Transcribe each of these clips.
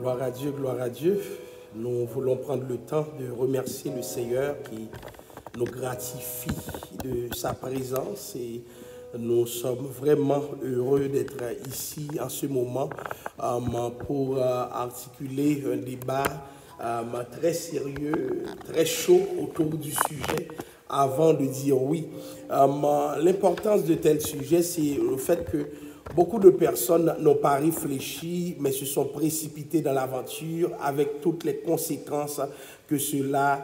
Gloire à Dieu, gloire à Dieu. Nous voulons prendre le temps de remercier le Seigneur qui nous gratifie de sa présence et nous sommes vraiment heureux d'être ici en ce moment pour articuler un débat très sérieux, très chaud autour du sujet. Avant de dire oui, l'importance de tel sujet, c'est le fait que beaucoup de personnes n'ont pas réfléchi, mais se sont précipitées dans l'aventure avec toutes les conséquences que cela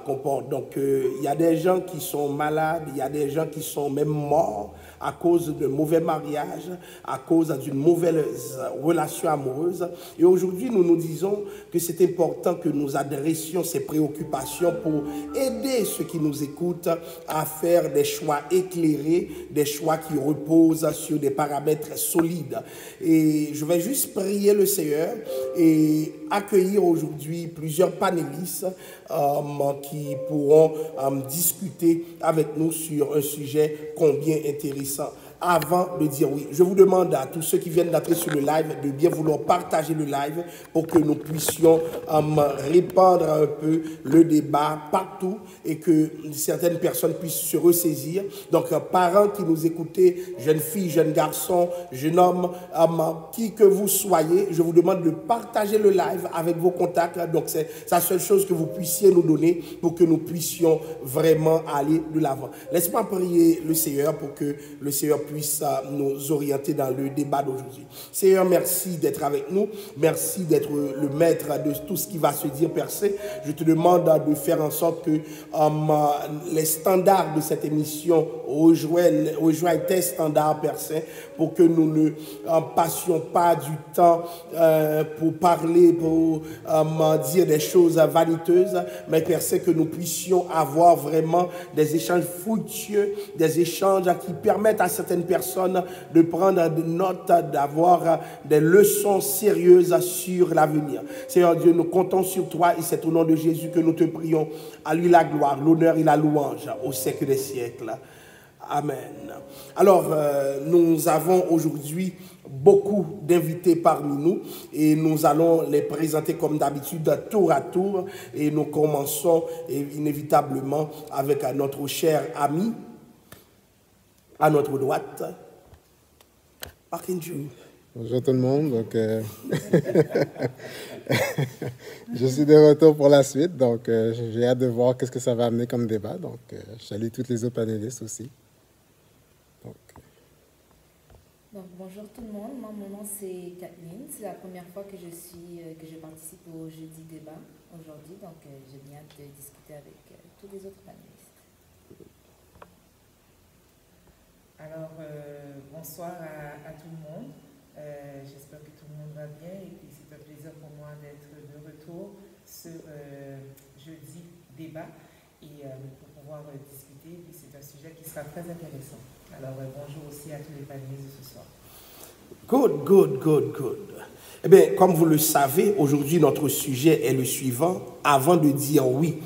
comporte. Donc, il y a des gens qui sont malades, il y a des gens qui sont même morts à cause de mauvais mariages, à cause d'une mauvaise relation amoureuse. Et aujourd'hui, nous nous disons que c'est important que nous adressions ces préoccupations pour aider ceux qui nous écoutent à faire des choix éclairés, des choix qui reposent sur des paramètres solides. Et je vais juste prier le Seigneur et accueillir aujourd'hui plusieurs panélistes qui pourront discuter avec nous sur un sujet combien intéressant. Avant de dire oui, je vous demande à tous ceux qui viennent d'entrer sur le live de bien vouloir partager le live pour que nous puissions répandre un peu le débat partout et que certaines personnes puissent se ressaisir. Donc, parents qui nous écoutez, jeunes filles, jeunes garçons, jeunes hommes, qui que vous soyez, je vous demande de partager le live avec vos contacts. Donc, c'est la seule chose que vous puissiez nous donner pour que nous puissions vraiment aller de l'avant. Laisse-moi prier le Seigneur pour que le Seigneur puisse nous orienter dans le débat d'aujourd'hui. Seigneur, merci d'être avec nous. Merci d'être le maître de tout ce qui va se dire, Père Saint. Je te demande de faire en sorte que les standards de cette émission rejoignent tes standards, Père Saint, pour que nous ne passions pas du temps pour parler, pour dire des choses vaniteuses, mais Père Saint, que nous puissions avoir vraiment des échanges fructueux, des échanges qui permettent à certaines personnes de prendre des notes, d'avoir des leçons sérieuses sur l'avenir. Seigneur Dieu, nous comptons sur toi et c'est au nom de Jésus que nous te prions. À lui la gloire, l'honneur et la louange au siècle des siècles. Amen. Alors, nous avons aujourd'hui beaucoup d'invités parmi nous et nous allons les présenter comme d'habitude tour à tour et nous commençons inévitablement avec notre cher ami à notre droite, Arkinju. Bonjour tout le monde, donc je suis de retour pour la suite, donc j'ai hâte de voir qu'est-ce que ça va amener comme débat, donc je salue tous les autres panélistes aussi. Donc, bonjour tout le monde, mon nom c'est Kathleen, c'est la première fois que je participe au jeudi débat aujourd'hui, donc j'ai bien hâte de discuter avec tous les autres panélistes. Alors, bonsoir à tout le monde. J'espère que tout le monde va bien et puis c'est un plaisir pour moi d'être de retour sur jeudi débat et pour pouvoir discuter. Puis c'est un sujet qui sera très intéressant. Alors, bonjour aussi à tous les panélistes de ce soir. Good. Eh bien, comme vous le savez, aujourd'hui, notre sujet est le suivant. Avant de dire oui,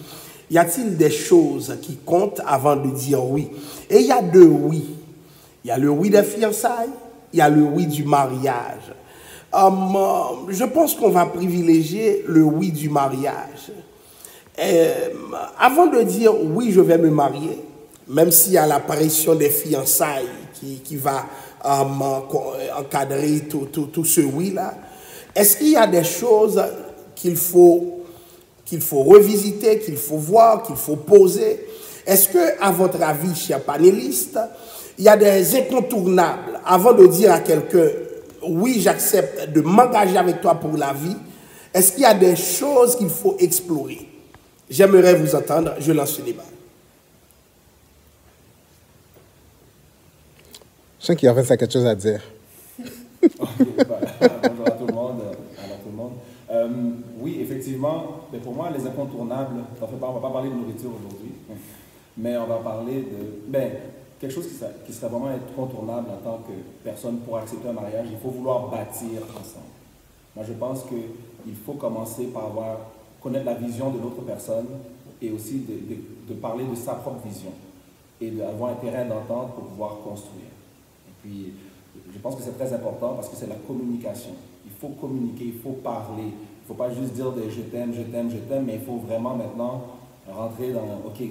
y a-t-il des choses qui comptent avant de dire oui? Et il y a deux oui. Il y a le oui des fiançailles, il y a le oui du mariage. Je pense qu'on va privilégier le oui du mariage. Avant de dire oui, je vais me marier, même s'il y a la pression des fiançailles qui va encadrer tout ce oui-là, est-ce qu'il y a des choses qu'il faut revisiter, qu'il faut voir, qu'il faut poser? Est-ce que, à votre avis, chers panélistes, il y a des incontournables avant de dire à quelqu'un « oui, j'accepte de m'engager avec toi pour la vie », est-ce qu'il y a des choses qu'il faut explorer? J'aimerais vous entendre, je lance ce débat. Je sens qu'il y a quelque chose à dire. Bonjour à tout le monde. Oui, effectivement, mais pour moi, les incontournables, on ne va pas parler de nourriture aujourd'hui, mais on va parler de quelque chose qui serait vraiment incontournable en tant que personne pour accepter un mariage. Il faut vouloir bâtir ensemble. Moi, je pense qu'il faut commencer par connaître la vision de l'autre personne et aussi de parler de sa propre vision et d'avoir un terrain d'entente pour pouvoir construire. Et puis, je pense que c'est très important parce que c'est la communication. Il faut communiquer, il faut parler. Il ne faut pas juste dire je t'aime, je t'aime, je t'aime, mais il faut vraiment maintenant rentrer dans, OK,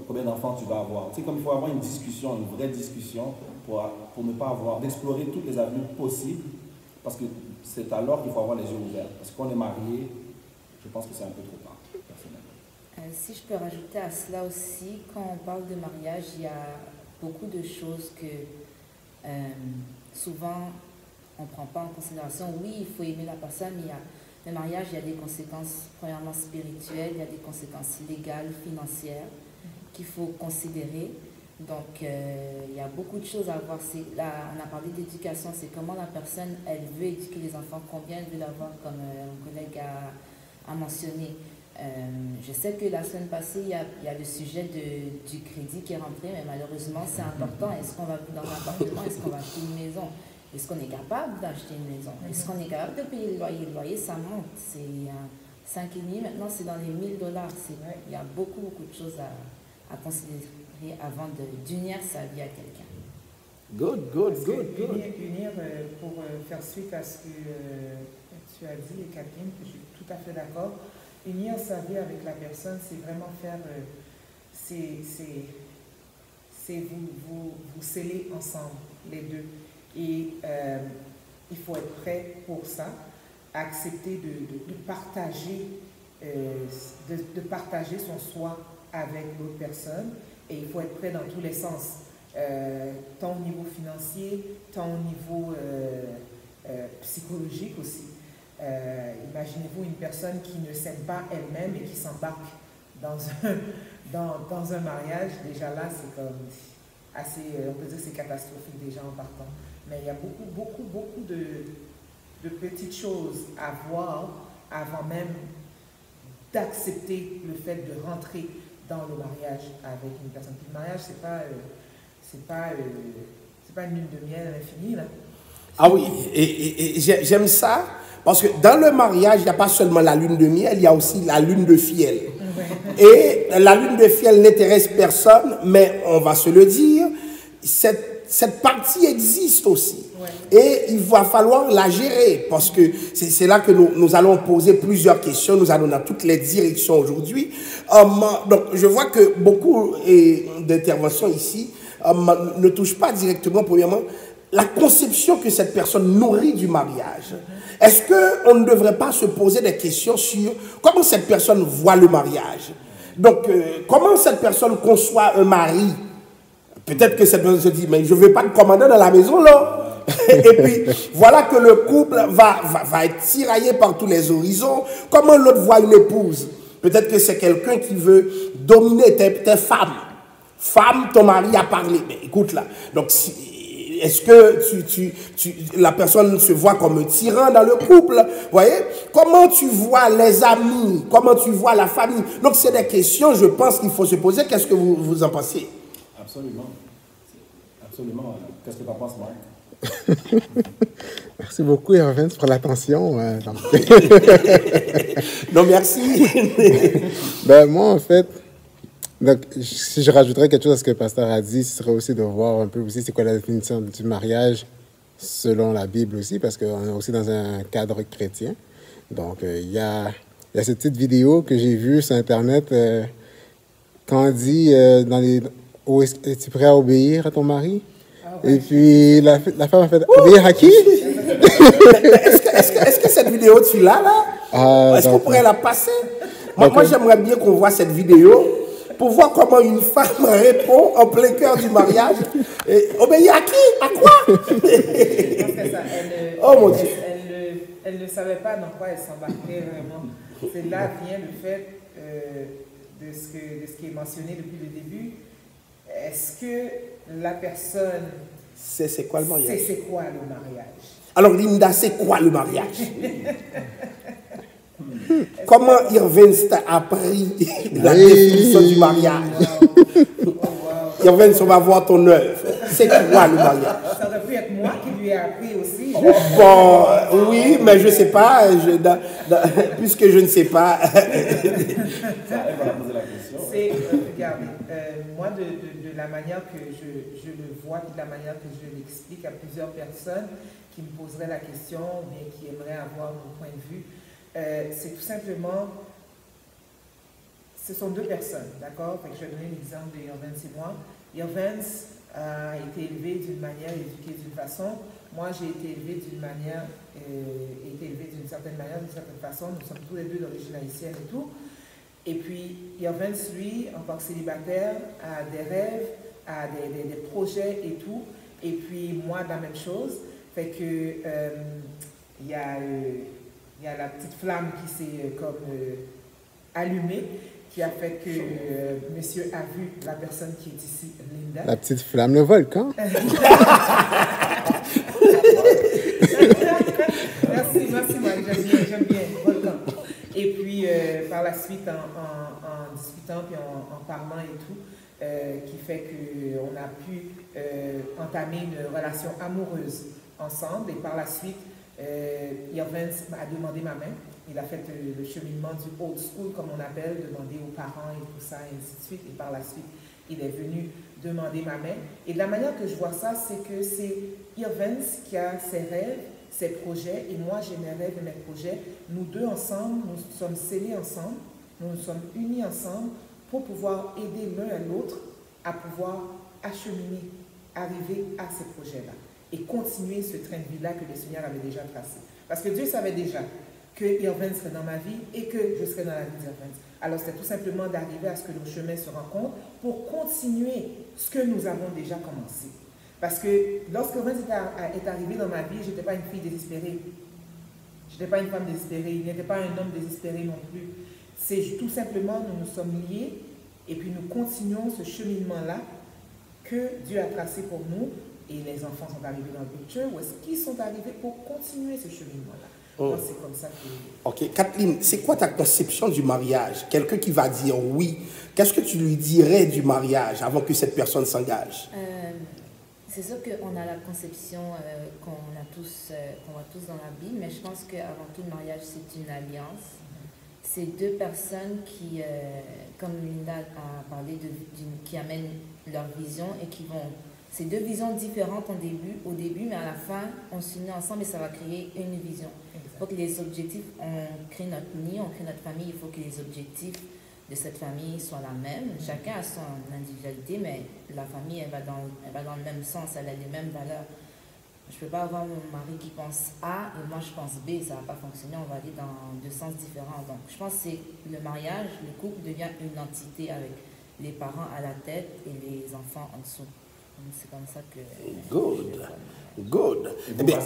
combien d'enfants tu vas avoir. Tu sais, comme il faut avoir une discussion, une vraie discussion pour ne pas avoir, d'explorer toutes les avenues possibles parce que c'est alors qu'il faut avoir les yeux ouverts. Parce qu'on est marié, je pense que c'est un peu trop tard, personnellement. Si je peux rajouter à cela aussi, quand on parle de mariage, il y a beaucoup de choses que souvent on ne prend pas en considération. Oui, il faut aimer la personne, mais le mariage, il y a des conséquences premièrement spirituelles, il y a des conséquences légales, financières qu'il faut considérer. Donc, il y a beaucoup de choses à voir. Là, on a parlé d'éducation, c'est comment la personne, elle veut éduquer les enfants, combien elle veut l'avoir, comme un collègue a mentionné. Je sais que la semaine passée, il y a le sujet du crédit qui est rentré, mais malheureusement, c'est important. Est-ce qu'on va vivre dans un appartement? Est-ce qu'on va acheter une maison? Est-ce qu'on est capable d'acheter une maison? Est-ce qu'on est capable de payer le loyer? Le loyer, ça monte. C'est 5,5, maintenant c'est dans les $1000. Il y a beaucoup de choses à considérer avant d'unir sa vie à quelqu'un. Good. Unir, pour faire suite à ce que tu as dit, Catherine, que je suis tout à fait d'accord, unir sa vie avec la personne, c'est vraiment faire, c'est vous sceller ensemble, les deux. Et il faut être prêt pour ça, accepter de partager, de partager son soi avec l'autre personne. Et il faut être prêt dans tous les sens, tant au niveau financier, tant au niveau psychologique aussi. Imaginez-vous une personne qui ne s'aime pas elle-même et qui s'embarque dans un mariage. Déjà là, c'est comme assez, on peut dire que c'est catastrophique déjà en partant. Mais il y a beaucoup de petites choses à voir avant même d'accepter le fait de rentrer dans le mariage avec une personne. Puis le mariage, c'est pas une lune de miel infinie, là. Ah oui, et j'aime ça, parce que dans le mariage, il n'y a pas seulement la lune de miel, il y a aussi la lune de fiel. Et la lune de fiel n'intéresse personne, mais on va se le dire, cette partie existe aussi. Et il va falloir la gérer, parce que c'est là que nous allons poser plusieurs questions, nous allons dans toutes les directions aujourd'hui. Donc je vois que beaucoup d'interventions ici ne touchent pas directement, premièrement, la conception que cette personne nourrit du mariage. Est-ce qu'on ne devrait pas se poser des questions sur comment cette personne voit le mariage? Donc, comment cette personne conçoit un mari? Peut-être que cette personne se dit, mais je ne veux pas de commandant dans la maison, là. Et puis, voilà que le couple va être tiraillé par tous les horizons. Comment l'autre voit une épouse? Peut-être que c'est quelqu'un qui veut dominer tes femmes. Femme, ton mari a parlé. Mais écoute là. Donc, est-ce que la personne se voit comme un tyran dans le couple? Vous voyez? Comment tu vois les amis? Comment tu vois la famille? Donc, c'est des questions, je pense qu'il faut se poser. Qu'est-ce que vous en pensez? Absolument. Absolument. Qu'est-ce que tu en penses, Marc? Merci beaucoup, Irvin, pour l'attention. Non, merci. Moi, en fait, donc, si je rajouterais quelque chose à ce que le pasteur a dit, ce serait aussi de voir un peu aussi c'est quoi la définition du mariage selon la Bible aussi, parce qu'on est aussi dans un cadre chrétien. Donc, il y a cette petite vidéo que j'ai vue sur Internet quand on dit es-tu prêt à obéir à ton mari? Et puis, la femme a fait « Obéir à qui? » Est-ce que cette vidéo, tu l'as là? Est-ce qu'on pourrait la passer? Moi j'aimerais bien qu'on voit cette vidéo pour voir comment une femme répond en plein cœur du mariage. Obéir à qui? À quoi? Oh mon Dieu. Elle ne savait pas dans quoi elle s'embarquait vraiment. C'est là vient le fait de ce qui est mentionné depuis le début. Est-ce que la personne... C'est quoi le mariage? C'est quoi le mariage? Alors Linda, c'est quoi le mariage? Comment Irvin a appris la définition du mariage? Irvin, on va voir ton œuvre. C'est quoi le mariage? Ça aurait pu être moi. moi qui lui ai appris aussi. Bon, oui, mais je ne sais pas, puisque je ne sais pas. Elle va poser la question. Regardez, moi, de la manière que je le vois, de la manière que je l'explique à plusieurs personnes qui me poseraient la question, mais qui aimeraient avoir mon point de vue, c'est tout simplement, ce sont deux personnes, d'accord? Je vais donner l'exemple de Irvance et moi. Irvance a été élevé d'une manière, éduqué d'une façon. Moi, j'ai été élevé d'une manière, d'une certaine manière, d'une certaine façon. Nous sommes tous les deux d'origine haïtienne et tout. Et puis, Irvance, lui, en tant que célibataire, a des rêves, a des projets et tout. Et puis, moi, la même chose. Fait que, il y a la petite flamme qui s'est comme allumée, qui a fait que monsieur a vu la personne qui est ici, Linda. La petite flamme, le volcan. Merci Marie, j'aime bien, volcan. Et puis, par la suite, en discutant puis en parlant et tout, qui fait qu'on a pu entamer une relation amoureuse ensemble. Et par la suite, Irvance a demandé ma main. Il a fait le cheminement du old school, comme on appelle, demander aux parents et tout ça, et ainsi de suite. Et par la suite, il est venu demander ma main. Et de la manière que je vois ça, c'est que c'est Irvance qui a ses rêves, ses projets, et moi j'ai mes rêves et mes projets. Nous deux ensemble, nous sommes scellés ensemble, nous nous sommes unis ensemble pour pouvoir aider l'un à l'autre à pouvoir acheminer, arriver à ces projets-là et continuer ce train de vie-là que le Seigneur avait déjà tracé. Parce que Dieu savait déjà que Irvance serait dans ma vie et que je serais dans la vie d'Irvance. Alors c'était tout simplement d'arriver à ce que nos chemins se rencontrent pour continuer ce que nous avons déjà commencé. Parce que lorsque Irvance est arrivé dans ma vie, je n'étais pas une fille désespérée. Je n'étais pas une femme désespérée. Il n'était pas un homme désespéré non plus. C'est tout simplement, nous nous sommes liés et puis nous continuons ce cheminement-là que Dieu a tracé pour nous. Et les enfants sont arrivés dans le picture, ou est-ce qu'ils sont arrivés pour continuer ce cheminement-là? Donc, c'est comme ça que... Ok, Kathleen, c'est quoi ta conception du mariage? Quelqu'un qui va dire oui, qu'est-ce que tu lui dirais du mariage avant que cette personne s'engage? C'est sûr qu'on a la conception qu'on voit tous dans la Bible, mais je pense qu'avant tout, le mariage, c'est une alliance. C'est deux personnes qui, comme Linda a parlé, qui amènent leur vision et qui vont... C'est deux visions différentes au début, mais à la fin, on s'unit ensemble et ça va créer une vision. Il faut que les objectifs, on crée notre nid, on crée notre famille, il faut que les objectifs de cette famille soient la même. Chacun a son individualité, mais la famille, elle va dans le même sens, elle a les mêmes valeurs. Je ne peux pas avoir mon mari qui pense A et moi je pense B, ça ne va pas fonctionner, on va aller dans deux sens différents. Donc je pense que c'est le mariage, le couple devient une entité avec les parents à la tête et les enfants en dessous. C'est comme ça que... Good. Eh bien,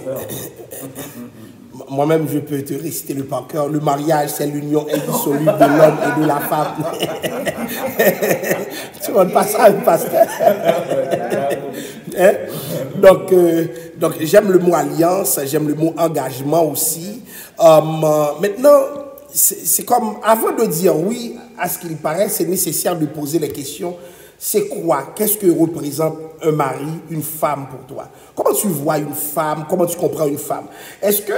moi-même, je peux te réciter le par cœur. Le mariage, c'est l'union indissoluble de l'homme et de la femme. Tu vois pas ça, pasteur? Hein? Donc, j'aime le mot alliance, j'aime le mot engagement aussi. Maintenant, c'est comme, avant de dire oui à ce qu'il paraît, c'est nécessaire de poser les questions. C'est quoi? Qu'est-ce que représente un mari, une femme pour toi? Comment tu vois une femme? Comment tu comprends une femme? Est-ce que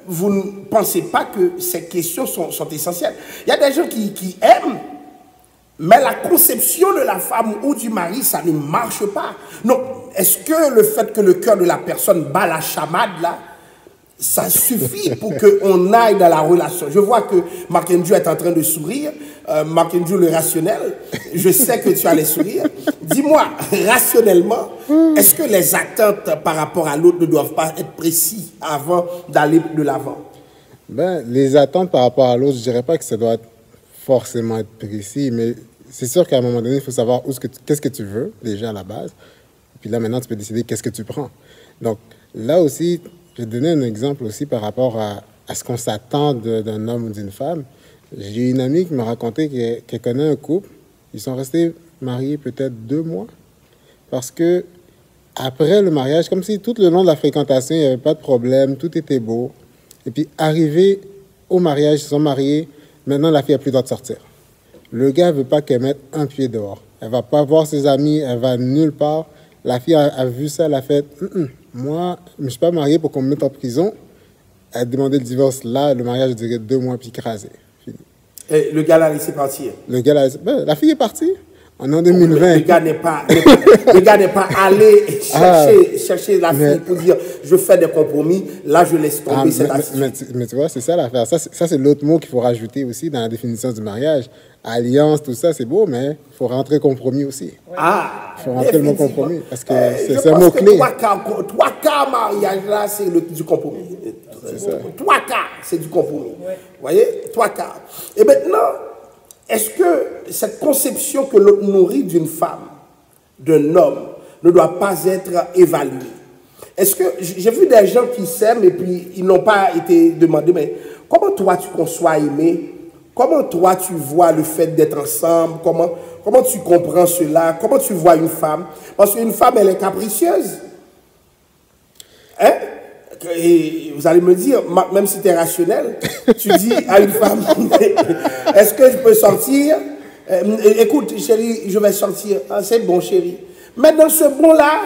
vous ne pensez pas que ces questions sont essentielles? Il y a des gens qui aiment, mais la conception de la femme ou du mari, ça ne marche pas. Non, est-ce que le fait que le cœur de la personne bat la chamade, là, ça suffit pour qu'on aille dans la relation? Je vois que Marc Andrew est en train de sourire. Marc Andrew, le rationnel, je sais que tu allais sourire. Dis-moi, rationnellement, est-ce que les attentes par rapport à l'autre ne doivent pas être précises avant d'aller de l'avant? Ben, les attentes par rapport à l'autre, je ne dirais pas que ça doit forcément être précis, mais c'est sûr qu'à un moment donné, il faut savoir qu'est-ce que tu veux, déjà à la base. Puis là, maintenant, tu peux décider qu'est-ce que tu prends. Donc, là aussi, je vais donner un exemple aussi par rapport à ce qu'on s'attend d'un homme ou d'une femme. J'ai une amie qui m'a raconté qu'elle connaît un couple. Ils sont restés mariés peut-être 2 mois. Parce que après le mariage, comme si tout le long de la fréquentation, il n'y avait pas de problème, tout était beau. Et puis, arrivé au mariage, ils sont mariés. Maintenant, la fille n'a plus le droit de sortir. Le gars ne veut pas qu'elle mette un pied dehors. Elle ne va pas voir ses amis, elle va nulle part. La fille a vu ça, elle a fait moi, je ne me suis pas marié pour qu'on me mette en prison. Elle a demandé le divorce là, le mariage durait 2 mois, puis crasé. Fini. Et le gars l'a laissé partir. Le gars, la fille est partie. On est en 2020. Le gars n'est pas allé chercher la fille pour dire je fais des compromis, là je laisse tomber cette attitude. Mais tu vois, c'est ça l'affaire. Ça, c'est l'autre mot qu'il faut rajouter aussi dans la définition du mariage. Alliance, tout ça, c'est beau, mais il faut rentrer compromis aussi. Ah, il faut rentrer le mot compromis, parce que c'est un mot-clé. 3 cas mariage là, c'est du compromis. C'est ça. 3 cas, c'est du compromis. Vous voyez, 3 cas. Et maintenant, est-ce que cette conception que l'autre nourrit d'une femme, d'un homme, ne doit pas être évaluée? Est-ce que j'ai vu des gens qui s'aiment et puis ils n'ont pas été demandés, mais comment toi tu conçois aimer? Comment toi tu vois le fait d'être ensemble? Comment tu comprends cela? Comment tu vois une femme? Parce qu'une femme, elle est capricieuse. Hein? Et vous allez me dire, même si tu es rationnel, tu dis à une femme, est-ce que je peux sortir? Écoute, chérie, je vais sortir. Ah, c'est bon, chérie. Mais dans ce bon-là,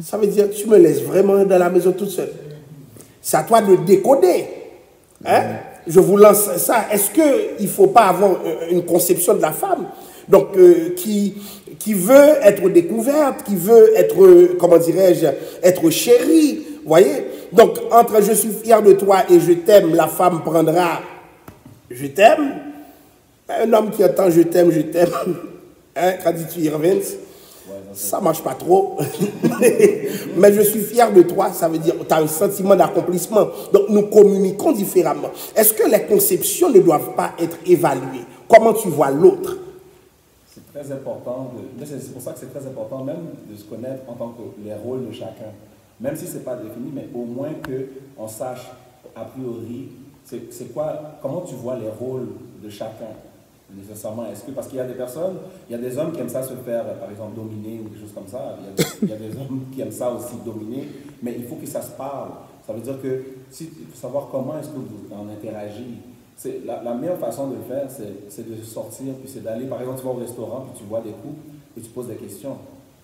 ça veut dire que tu me laisses vraiment dans la maison toute seule. C'est à toi de décoder. Hein? Je vous lance ça. Est-ce qu'il ne faut pas avoir une conception de la femme donc, qui veut être découverte, qui veut être, comment dirais-je, être chérie? Vous voyez? Donc, entre je suis fier de toi et je t'aime, la femme prendra je t'aime. Un homme qui entend je t'aime, hein, quand tu y reviens, ça ne marche pas trop. Mais je suis fier de toi, ça veut dire que tu as un sentiment d'accomplissement. Donc, nous communiquons différemment. Est-ce que les conceptions ne doivent pas être évaluées? Comment tu vois l'autre? C'est très important. C'est pour ça que c'est très important même de se connaître en tant que les rôles de chacun. Même si ce n'est pas défini, mais au moins qu'on sache a priori c'est quoi, comment tu vois les rôles de chacun nécessairement. Est-ce que, parce qu'il y a des personnes, il y a des hommes qui aiment ça se faire, par exemple, dominer ou des choses comme ça. Il y a des hommes qui aiment ça aussi, dominer, mais il faut que ça se parle. Ça veut dire que, il faut savoir comment est-ce que vous en interagissez. La meilleure façon de le faire, c'est de sortir, puis c'est d'aller, par exemple, tu vas au restaurant, puis tu vois des coups, et tu poses des questions.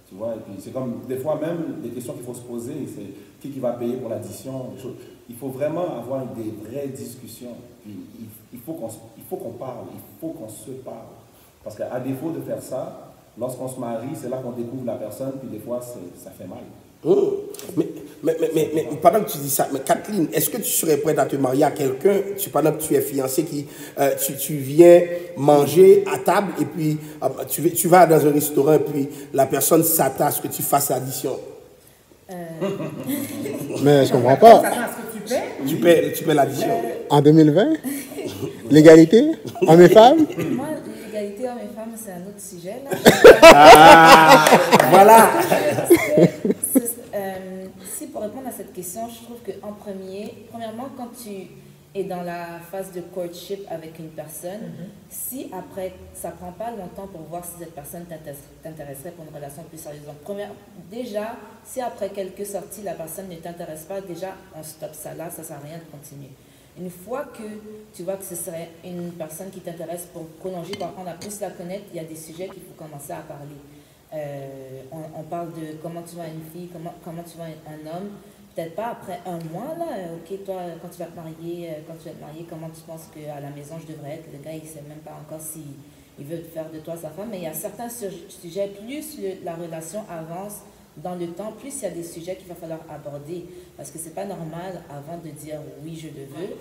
Tu vois, et puis c'est comme, des fois même, des questions qu'il faut se poser, c'est qui va payer pour l'addition, des choses. Il faut vraiment avoir des vraies discussions. Puis il faut qu'on parle, il faut qu'on se parle. Parce qu'à défaut de faire ça, lorsqu'on se marie, c'est là qu'on découvre la personne, puis des fois, ça fait mal. Mais pendant que tu dis ça, mais Kathleen, est-ce que tu serais prête à te marier à quelqu'un, pendant que tu es fiancée, tu viens manger à table, et puis tu vas dans un restaurant, et puis la personne s'attend à ce que tu fasses l'addition? Mais je comprends pas. Tu paies l'addition. En 2020? L'égalité? Hommes et femmes? Moi, l'égalité hommes et femmes, c'est un autre sujet. Là. Voilà. Si pour répondre à cette question, je trouve qu'en premièrement, quand tu es dans la phase de courtship avec une personne, si après, ça ne prend pas longtemps pour voir si cette personne t'intéresserait pour une relation plus sérieuse. Donc, déjà, si après quelques sorties, la personne ne t'intéresse pas, déjà, on stoppe ça là, ça ne sert à rien de continuer. Une fois que tu vois que ce serait une personne qui t'intéresse pour prolonger, pour apprendre à plus la connaître, il y a des sujets qu'il faut commencer à parler. On parle de comment tu vois une fille, comment tu vois un homme. Peut-être pas après un mois, là, ok, toi, quand tu vas te marier, comment tu penses qu'à la maison je devrais être? Le gars, il ne sait même pas encore s'il veut faire de toi sa femme, mais il y a certains sujets, plus la relation avance dans le temps, plus il y a des sujets qu'il va falloir aborder, parce que c'est pas normal, avant de dire oui, je le veux,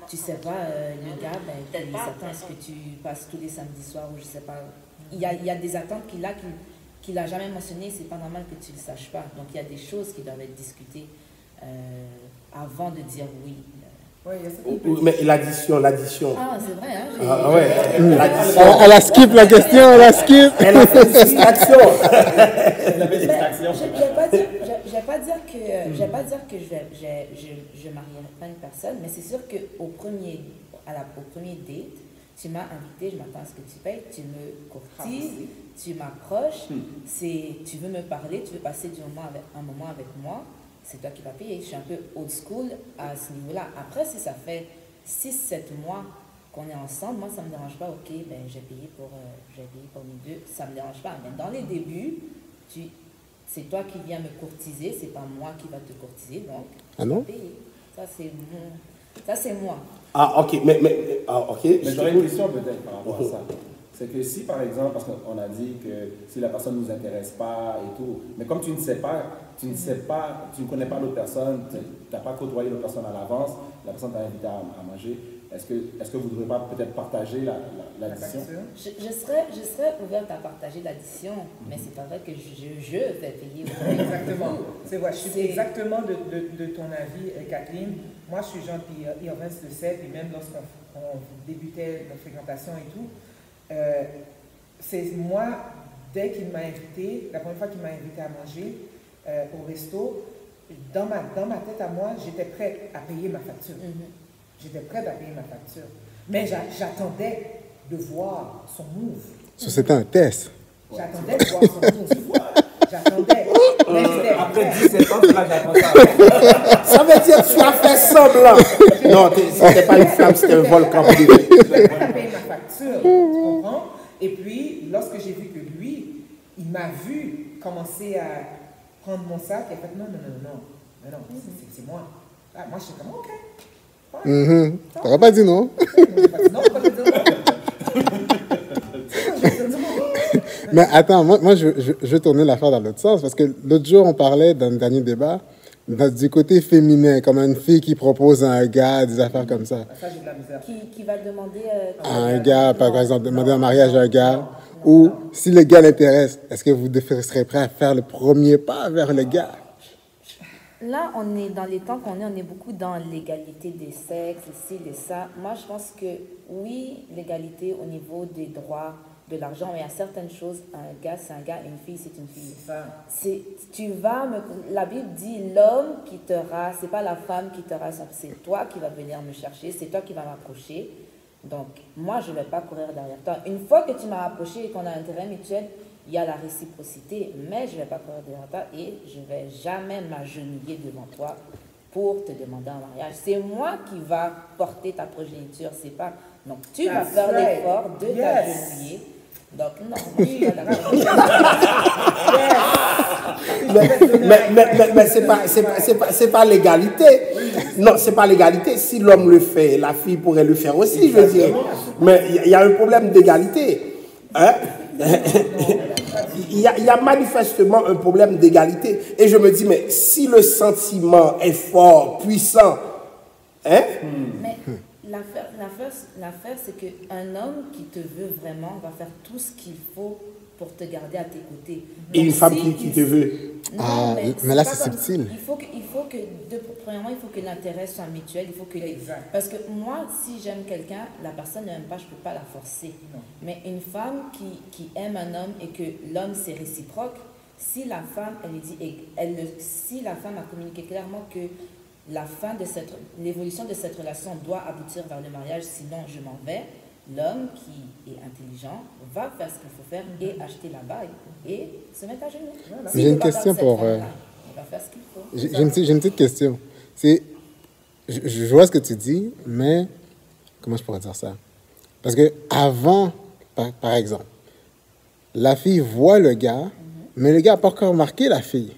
tu sais pas, le gars, il s'attend à ce que tu passes tous les samedis soirs, ou je sais pas, il y a des attentes qu'il n'a jamais mentionnées, c'est pas normal que tu le saches pas, donc il y a des choses qui doivent être discutées avant de dire oui. Mais l'addition. Ah, c'est vrai, hein? Ah ouais. Elle a skip la question, elle a skip. Elle a fait une distraction. Je ne vais pas dire que je marierai pas une personne, mais c'est sûr qu'au premier date, tu m'as invité, je m'attends à ce que tu payes, tu me courtises, tu m'approches, tu veux me parler, tu veux passer un moment avec moi. C'est toi qui vas payer. Je suis un peu old school à ce niveau-là. Après, si ça fait 6-7 mois qu'on est ensemble, moi, ça ne me dérange pas. Ok, ben, j'ai payé pour nous deux, ça ne me dérange pas. Mais dans les débuts, tu C'est toi qui viens me courtiser, c'est pas moi qui va te courtiser, donc Ah non? payer. Ça, c'est moi. Ah, ok, ok. Mais j'aurais une question peut-être par rapport à ça. C'est que si, par exemple, parce qu'on a dit que si la personne ne nous intéresse pas et tout, mais comme tu ne sais pas, tu ne connais pas l'autre personne, tu n'as pas côtoyé l'autre personne à l'avance, la personne t'a invité à manger, est-ce que vous ne devrez pas peut-être partager l'addition? Je serais ouverte à partager l'addition, mais c'est pas vrai que je vais payer. Exactement. C'est vrai, je suis exactement de ton avis, Kathleen. Moi, je suis genre, puis Irvin le sait, puis même lorsqu'on débutait notre fréquentation et tout, c'est moi, dès qu'il m'a invité, la première fois qu'il m'a invité à manger au resto, dans ma tête à moi, j'étais prête à payer ma facture. J'étais prête à payer ma facture. Mais j'attendais de voir son move. C'était un test. J'attendais de voir son move. J'attendais. Après 17 ans, là, j'apprends ça. Ça veut dire que tu as fait semblant. Non, c'était pas une flamme, c'était un volcan. J'étais prête à payer ma facture, tu comprends? Et puis, lorsque j'ai vu que lui, il m'a vu commencer à prendre mon sac, il a fait non, c'est moi. Ah, moi, je suis comme, ok. T'aurais pas dit non? Non, pas de Mais attends, moi je vais tourner l'affaire dans l'autre sens, parce que l'autre jour, on parlait dans le dernier débat du côté féminin, comme une fille qui propose à un gars des affaires comme ça. Ça, j'ai de la misère. Qui va demander À un gars, par exemple, demander en mariage à un gars, ou si le gars l'intéresse, est-ce que vous serez prêt à faire le premier pas vers le gars? Là, on est dans les temps qu'on est, on est beaucoup dans l'égalité des sexes, ci, et ça. Moi, je pense que oui, l'égalité au niveau des droits, de l'argent, mais il y a certaines choses, un gars, c'est un gars, une fille, c'est une fille. La Bible dit, l'homme qui te rase, c'est pas la femme qui te rase, c'est toi qui vas venir me chercher, c'est toi qui vas m'approcher. Donc, moi, je ne vais pas courir derrière toi. Une fois que tu m'as approché et qu'on a un intérêt mutuel, il y a la réciprocité, mais je ne vais pas courir derrière toi et je ne vais jamais m'agenouiller devant toi pour te demander en mariage. C'est moi qui va porter ta progéniture, c'est pas... Donc, tu vas faire l'effort de t'agenouiller. Donc, non, moi, je suis pas d'accord. Mais c'est pas l'égalité. Non, c'est pas l'égalité. Si l'homme le fait, la fille pourrait le faire aussi, je veux dire. Mais il y a un problème d'égalité. Hein? Il y a manifestement un problème d'égalité. Et je me dis, mais si le sentiment est fort, puissant, hein? Mais l'affaire, c'est qu'un homme qui te veut vraiment va faire tout ce qu'il faut pour te garder à tes côtés. Donc, Et une femme qui te veut. Non, mais là, pas c'est comme subtil. Premièrement, il faut que l'intérêt soit mutuel. Il faut que parce que moi, si j'aime quelqu'un, la personne ne m'aime pas, je ne peux pas la forcer. Non. Mais une femme qui aime un homme et que l'homme, c'est réciproque, si la femme, si la femme a communiqué clairement que l'évolution de cette relation doit aboutir vers le mariage, sinon je m'en vais, l'homme qui est intelligent va faire ce qu'il faut faire et acheter la bague et se mettre à genoux. Voilà. J'ai une question pour... il va faire ce qu'il faut. J'ai une petite question. Je vois ce que tu dis, mais comment je pourrais dire ça? Parce que avant, par exemple, la fille voit le gars, mais le gars n'a pas encore remarqué la fille.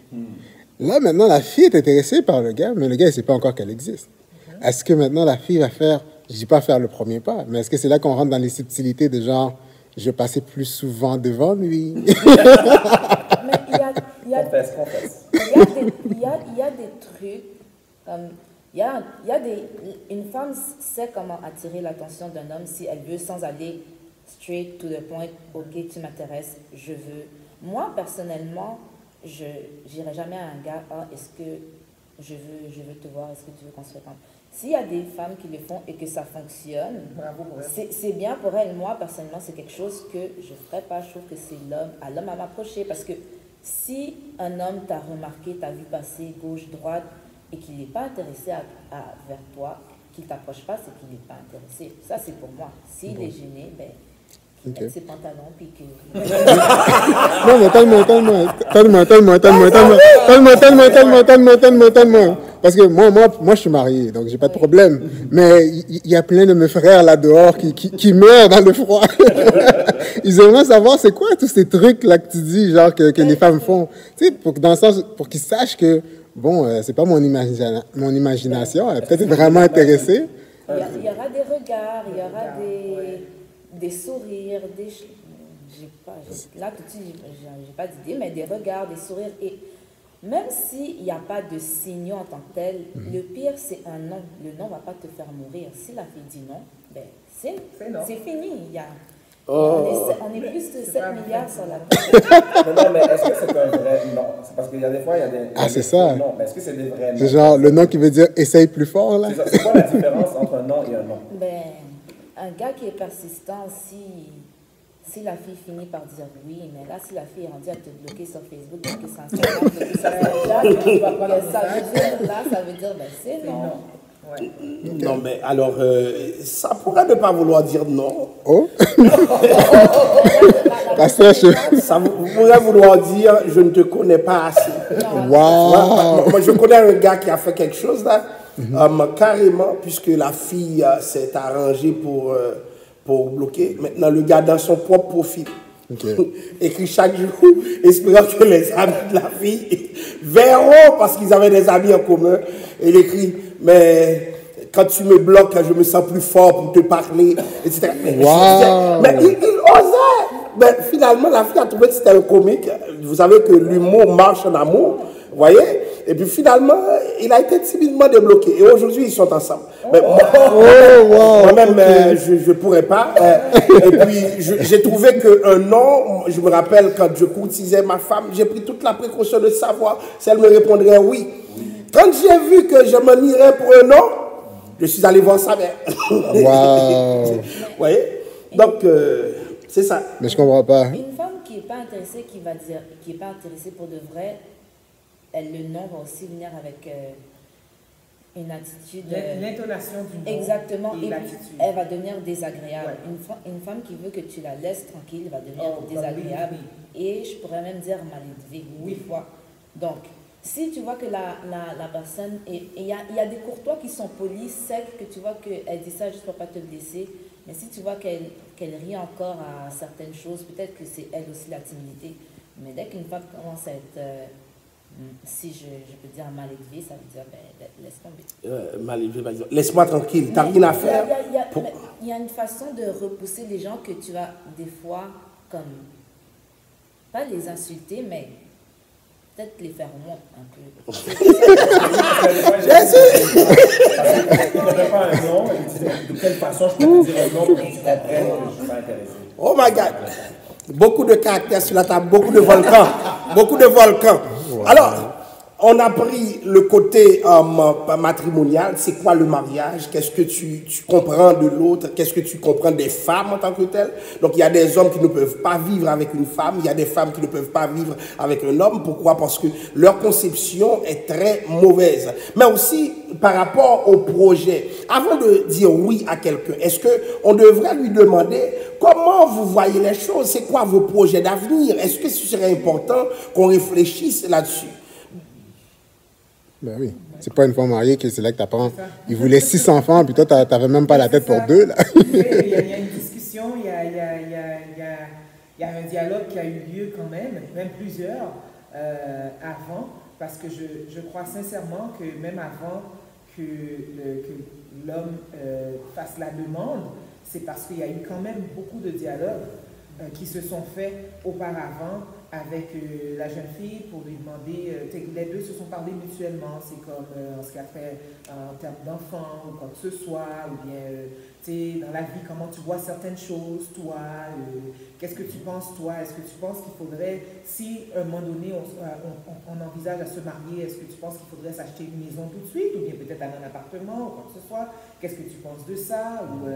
Là, maintenant, la fille est intéressée par le gars, mais le gars ne sait pas encore qu'elle existe. Est-ce que maintenant, la fille va faire, je ne dis pas faire le premier pas, mais est-ce que c'est là qu'on rentre dans les subtilités de genre, je vais passer plus souvent devant lui? Mais il y a des trucs, une femme sait comment attirer l'attention d'un homme si elle veut, sans aller straight to the point, ok, tu m'intéresses, je veux. Moi, personnellement, je n'irai jamais à un gars, est-ce que je veux te voir, est-ce que tu veux qu'on se fréquente? S'il y a des femmes qui le font et que ça fonctionne, c'est bien pour elles. Moi, personnellement, c'est quelque chose que je ne ferais pas. Je trouve que c'est à l'homme à m'approcher. Parce que si un homme t'a remarqué, t'a vu passer gauche, droite, et qu'il n'est pas intéressé vers toi, qu'il ne t'approche pas, c'est qu'il n'est pas intéressé. Ça, c'est pour moi. S'il est gêné, avec ses pantalons, puis que... Non, mais tellement. Parce que moi, je suis marié, donc j'ai pas de problème. Mais il y a plein de mes frères là dehors qui meurent dans le froid. ils aimeraient savoir c'est quoi tous ces trucs-là que tu dis, genre que les femmes font. Tu sais, dans le sens, pour qu'ils sachent que, bon, c'est pas mon imagination, elle est peut-être vraiment intéressée. Il y aura des regards, il y aura des sourires, là tout de suite, j'ai pas d'idée, mais des regards, des sourires. Et même s'il n'y a pas de signaux en tant que tel, le pire c'est un non. Le non ne va pas te faire mourir. Si la fille dit non, ben c'est fini. On est plus de 7 milliards sur la table. Non, mais est-ce que c'est un vrai non? C'est parce qu'il y a des fois, il y a des. Ah, c'est ça. Non, mais est-ce que c'est des vrais non? C'est genre le non qui veut dire essaye plus fort, là. C'est quoi la différence entre un non et un non? Ben, un gars qui est persistant, si la fille finit par dire oui, mais là, si la fille est rendue à te bloquer sur Facebook, bloquer sur Instagram, bloquer sur Snapchat, ça veut dire, ben, c'est non. Ouais. Non, mais alors, ça pourrait ne pas vouloir dire non. Oh! Ça pourrait vouloir dire je ne te connais pas assez. Wow! Moi, je connais un gars qui a fait quelque chose là, carrément, puisque la fille s'est arrangée pour bloquer. Maintenant, le gars dans son propre profil. Écrit chaque jour, espérant que les amis de la fille verront, parce qu'ils avaient des amis en commun. Et il écrit, mais quand tu me bloques, je me sens plus fort pour te parler, etc. Mais il osait. Mais finalement, la fille a trouvé que c'était un comique. Vous savez que l'humour marche en amour, vous voyez? Et puis finalement, il a été timidement débloqué. Et aujourd'hui, ils sont ensemble. Mais moi-même, je ne pourrais pas. Et puis, j'ai trouvé qu'un non, je me rappelle quand je courtisais ma femme, j'ai pris toute la précaution de savoir si elle me répondrait oui. Quand j'ai vu que je m'en irais pour un non, je suis allé voir sa mère. Wow! Vous voyez? Donc, c'est ça. Mais je comprends pas. Une femme qui n'est pas intéressée, qui n'est pas intéressée pour de vrai, le non va aussi venir avec une attitude. L'intonation du non. Exactement. Et l'attitude. Elle va devenir désagréable. Ouais. Une femme qui veut que tu la laisses tranquille va devenir désagréable. Et je pourrais même dire mal élevée. Oui. Fois. Donc, si tu vois que la personne. Il y a des courtois qui sont polis, secs, que tu vois qu'elle dit ça juste pour pas te blesser. Mais si tu vois qu'elle rit encore à certaines choses, peut-être que c'est elle aussi la timidité. Mais dès qu'une femme commence à être. Si je peux dire mal élevé, ça veut dire ben, laisse tomber. Mal élevé, va dire laisse-moi tranquille, t'as rien à faire. Il y a une façon de repousser les gens que tu vas des fois comme pas les insulter, mais peut-être les faire honte un peu. De quelle façon je peux te dire un non pour que tu comprennes que je suis pas intéressé? Oh my God! Beaucoup de caractères sur la table, beaucoup de volcans. Beaucoup de volcans. Alors, on a pris le côté matrimonial. C'est quoi le mariage? Qu'est-ce que tu comprends de l'autre? Qu'est-ce que tu comprends des femmes en tant que telles? Donc, il y a des hommes qui ne peuvent pas vivre avec une femme. Il y a des femmes qui ne peuvent pas vivre avec un homme. Pourquoi? Parce que leur conception est très mauvaise. Mais aussi, par rapport au projet, avant de dire oui à quelqu'un, est-ce qu'on devrait lui demander comment vous voyez les choses? C'est quoi vos projets d'avenir? Est-ce que ce serait important qu'on réfléchisse là-dessus? Ben oui. C'est pas une fois marié que c'est là que tu apprends. Il voulait 6 enfants, puis toi, tu n'avais même pas la tête pour 2. Là. Il y a une discussion, il y a un dialogue qui a eu lieu quand même plusieurs avant, parce que je crois sincèrement que même avant que l'homme fasse la demande, c'est parce qu'il y a eu quand même beaucoup de dialogues qui se sont faits auparavant avec la jeune fille pour lui demander, les deux se sont parlé mutuellement, c'est comme en ce qui a fait en termes d'enfants ou quoi que ce soit, ou bien dans la vie, comment tu vois certaines choses, toi, qu'est-ce que tu penses, toi, est-ce que tu penses qu'il faudrait, si à un moment donné on envisage à se marier, est-ce que tu penses qu'il faudrait s'acheter une maison tout de suite, ou bien peut-être un appartement, ou quoi que ce soit, qu'est-ce que tu penses de ça, ou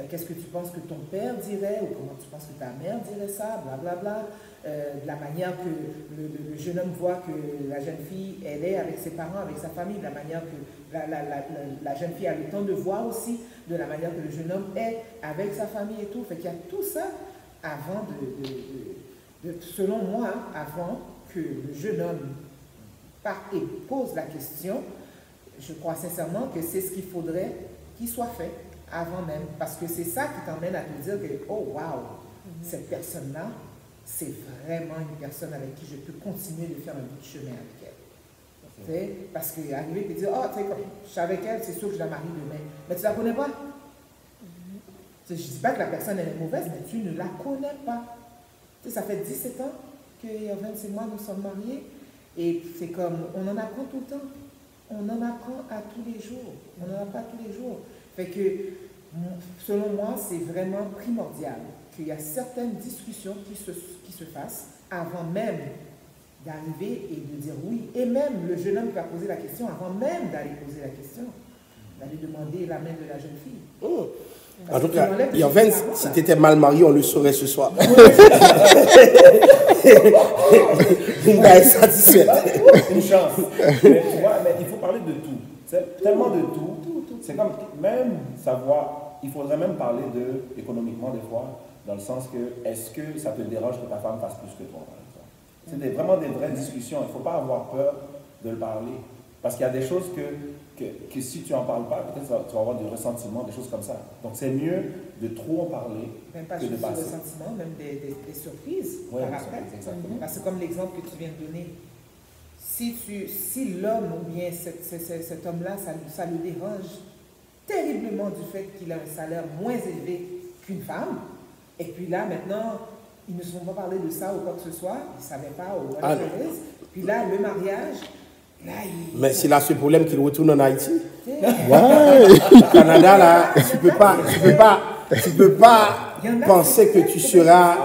qu'est-ce que tu penses que ton père dirait, ou comment tu penses que ta mère dirait ça, blablabla. De la manière que le jeune homme voit que la jeune fille, elle est avec ses parents, avec sa famille, de la manière que la jeune fille a le temps de voir aussi, de la manière que le jeune homme est avec sa famille et tout. Fait qu'il y a tout ça avant selon moi, avant que le jeune homme parte et pose la question, je crois sincèrement que c'est ce qu'il faudrait qu'il soit fait avant même. Parce que c'est ça qui t'emmène à te dire que, oh wow, cette personne-là, c'est vraiment une personne avec qui je peux continuer de faire un bout de chemin avec elle. Parce qu'arriver et dire, oh, tu sais, je suis avec elle, c'est sûr que je la marie demain. Mais tu la connais pas. Je ne dis pas que la personne elle est mauvaise, mais tu ne la connais pas. Ça fait 17 ans qu'il y a 26 mois, nous sommes mariés. Et c'est comme, on en apprend tout le temps. On en apprend à tous les jours. On en apprend tous les jours. Fait que, selon moi, c'est vraiment primordial qu'il y a certaines discussions qui se fassent avant même d'arriver et de dire oui. Et même le jeune homme qui va poser la question, avant même d'aller poser la question, d'aller demander la main de la jeune fille. En tout cas, Yovens, si tu étais mal marié, on le saurait ce soir. Une est satisfaite. Une chance. Mais tu vois, mais il faut parler de tout. C'est tellement de tout. C'est comme même savoir, il faudrait même parler de, économiquement des fois, dans le sens que, est-ce que ça te dérange que ta femme fasse plus que toi, par exemple? C'est vraiment des vraies discussions. Il ne faut pas avoir peur de le parler. Parce qu'il y a des choses que si tu n'en parles pas, peut-être tu vas avoir des ressentiments, des choses comme ça. Donc c'est mieux de trop en parler même pas que de juste passer. des ressentiments, même des surprises Ouais, par après. exactement. Parce que comme l'exemple que tu viens de donner, si l'homme ou bien cet homme-là, ça le dérange terriblement du fait qu'il a un salaire moins élevé qu'une femme, et puis là, maintenant, ils ne se font pas parler de ça ou quoi que ce soit, ils ne savaient pas ou puis là, le mariage, là, mais c'est là ce problème qu'il retourne en Haïti. Ouais. Au Canada, là, tu peux pas penser que tu seras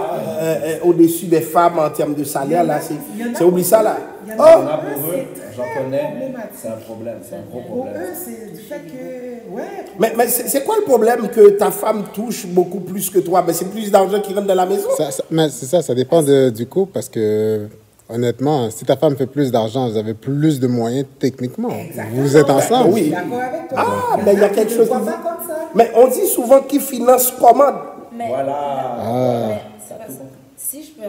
au-dessus des femmes en termes de salaire. Là, c'est oublié ça, là. Il y en a pour eux, j'en connais, c'est un problème, c'est un gros pour problème. eux, c'est du fait que, ouais. Mais c'est quoi le problème que ta femme touche beaucoup plus que toi? Ben, c'est plus d'argent qui rentre dans la maison. Mais c'est ça dépend du couple parce que, honnêtement, si ta femme fait plus d'argent, vous avez plus de moyens techniquement. Exactement. Vous êtes ensemble. Oui. D'accord avec toi. Ah, mais il y a quelque chose. Pas comme ça. Mais on dit souvent qui finance commande. Mais, Voilà. mais c'est pas ça. Si je peux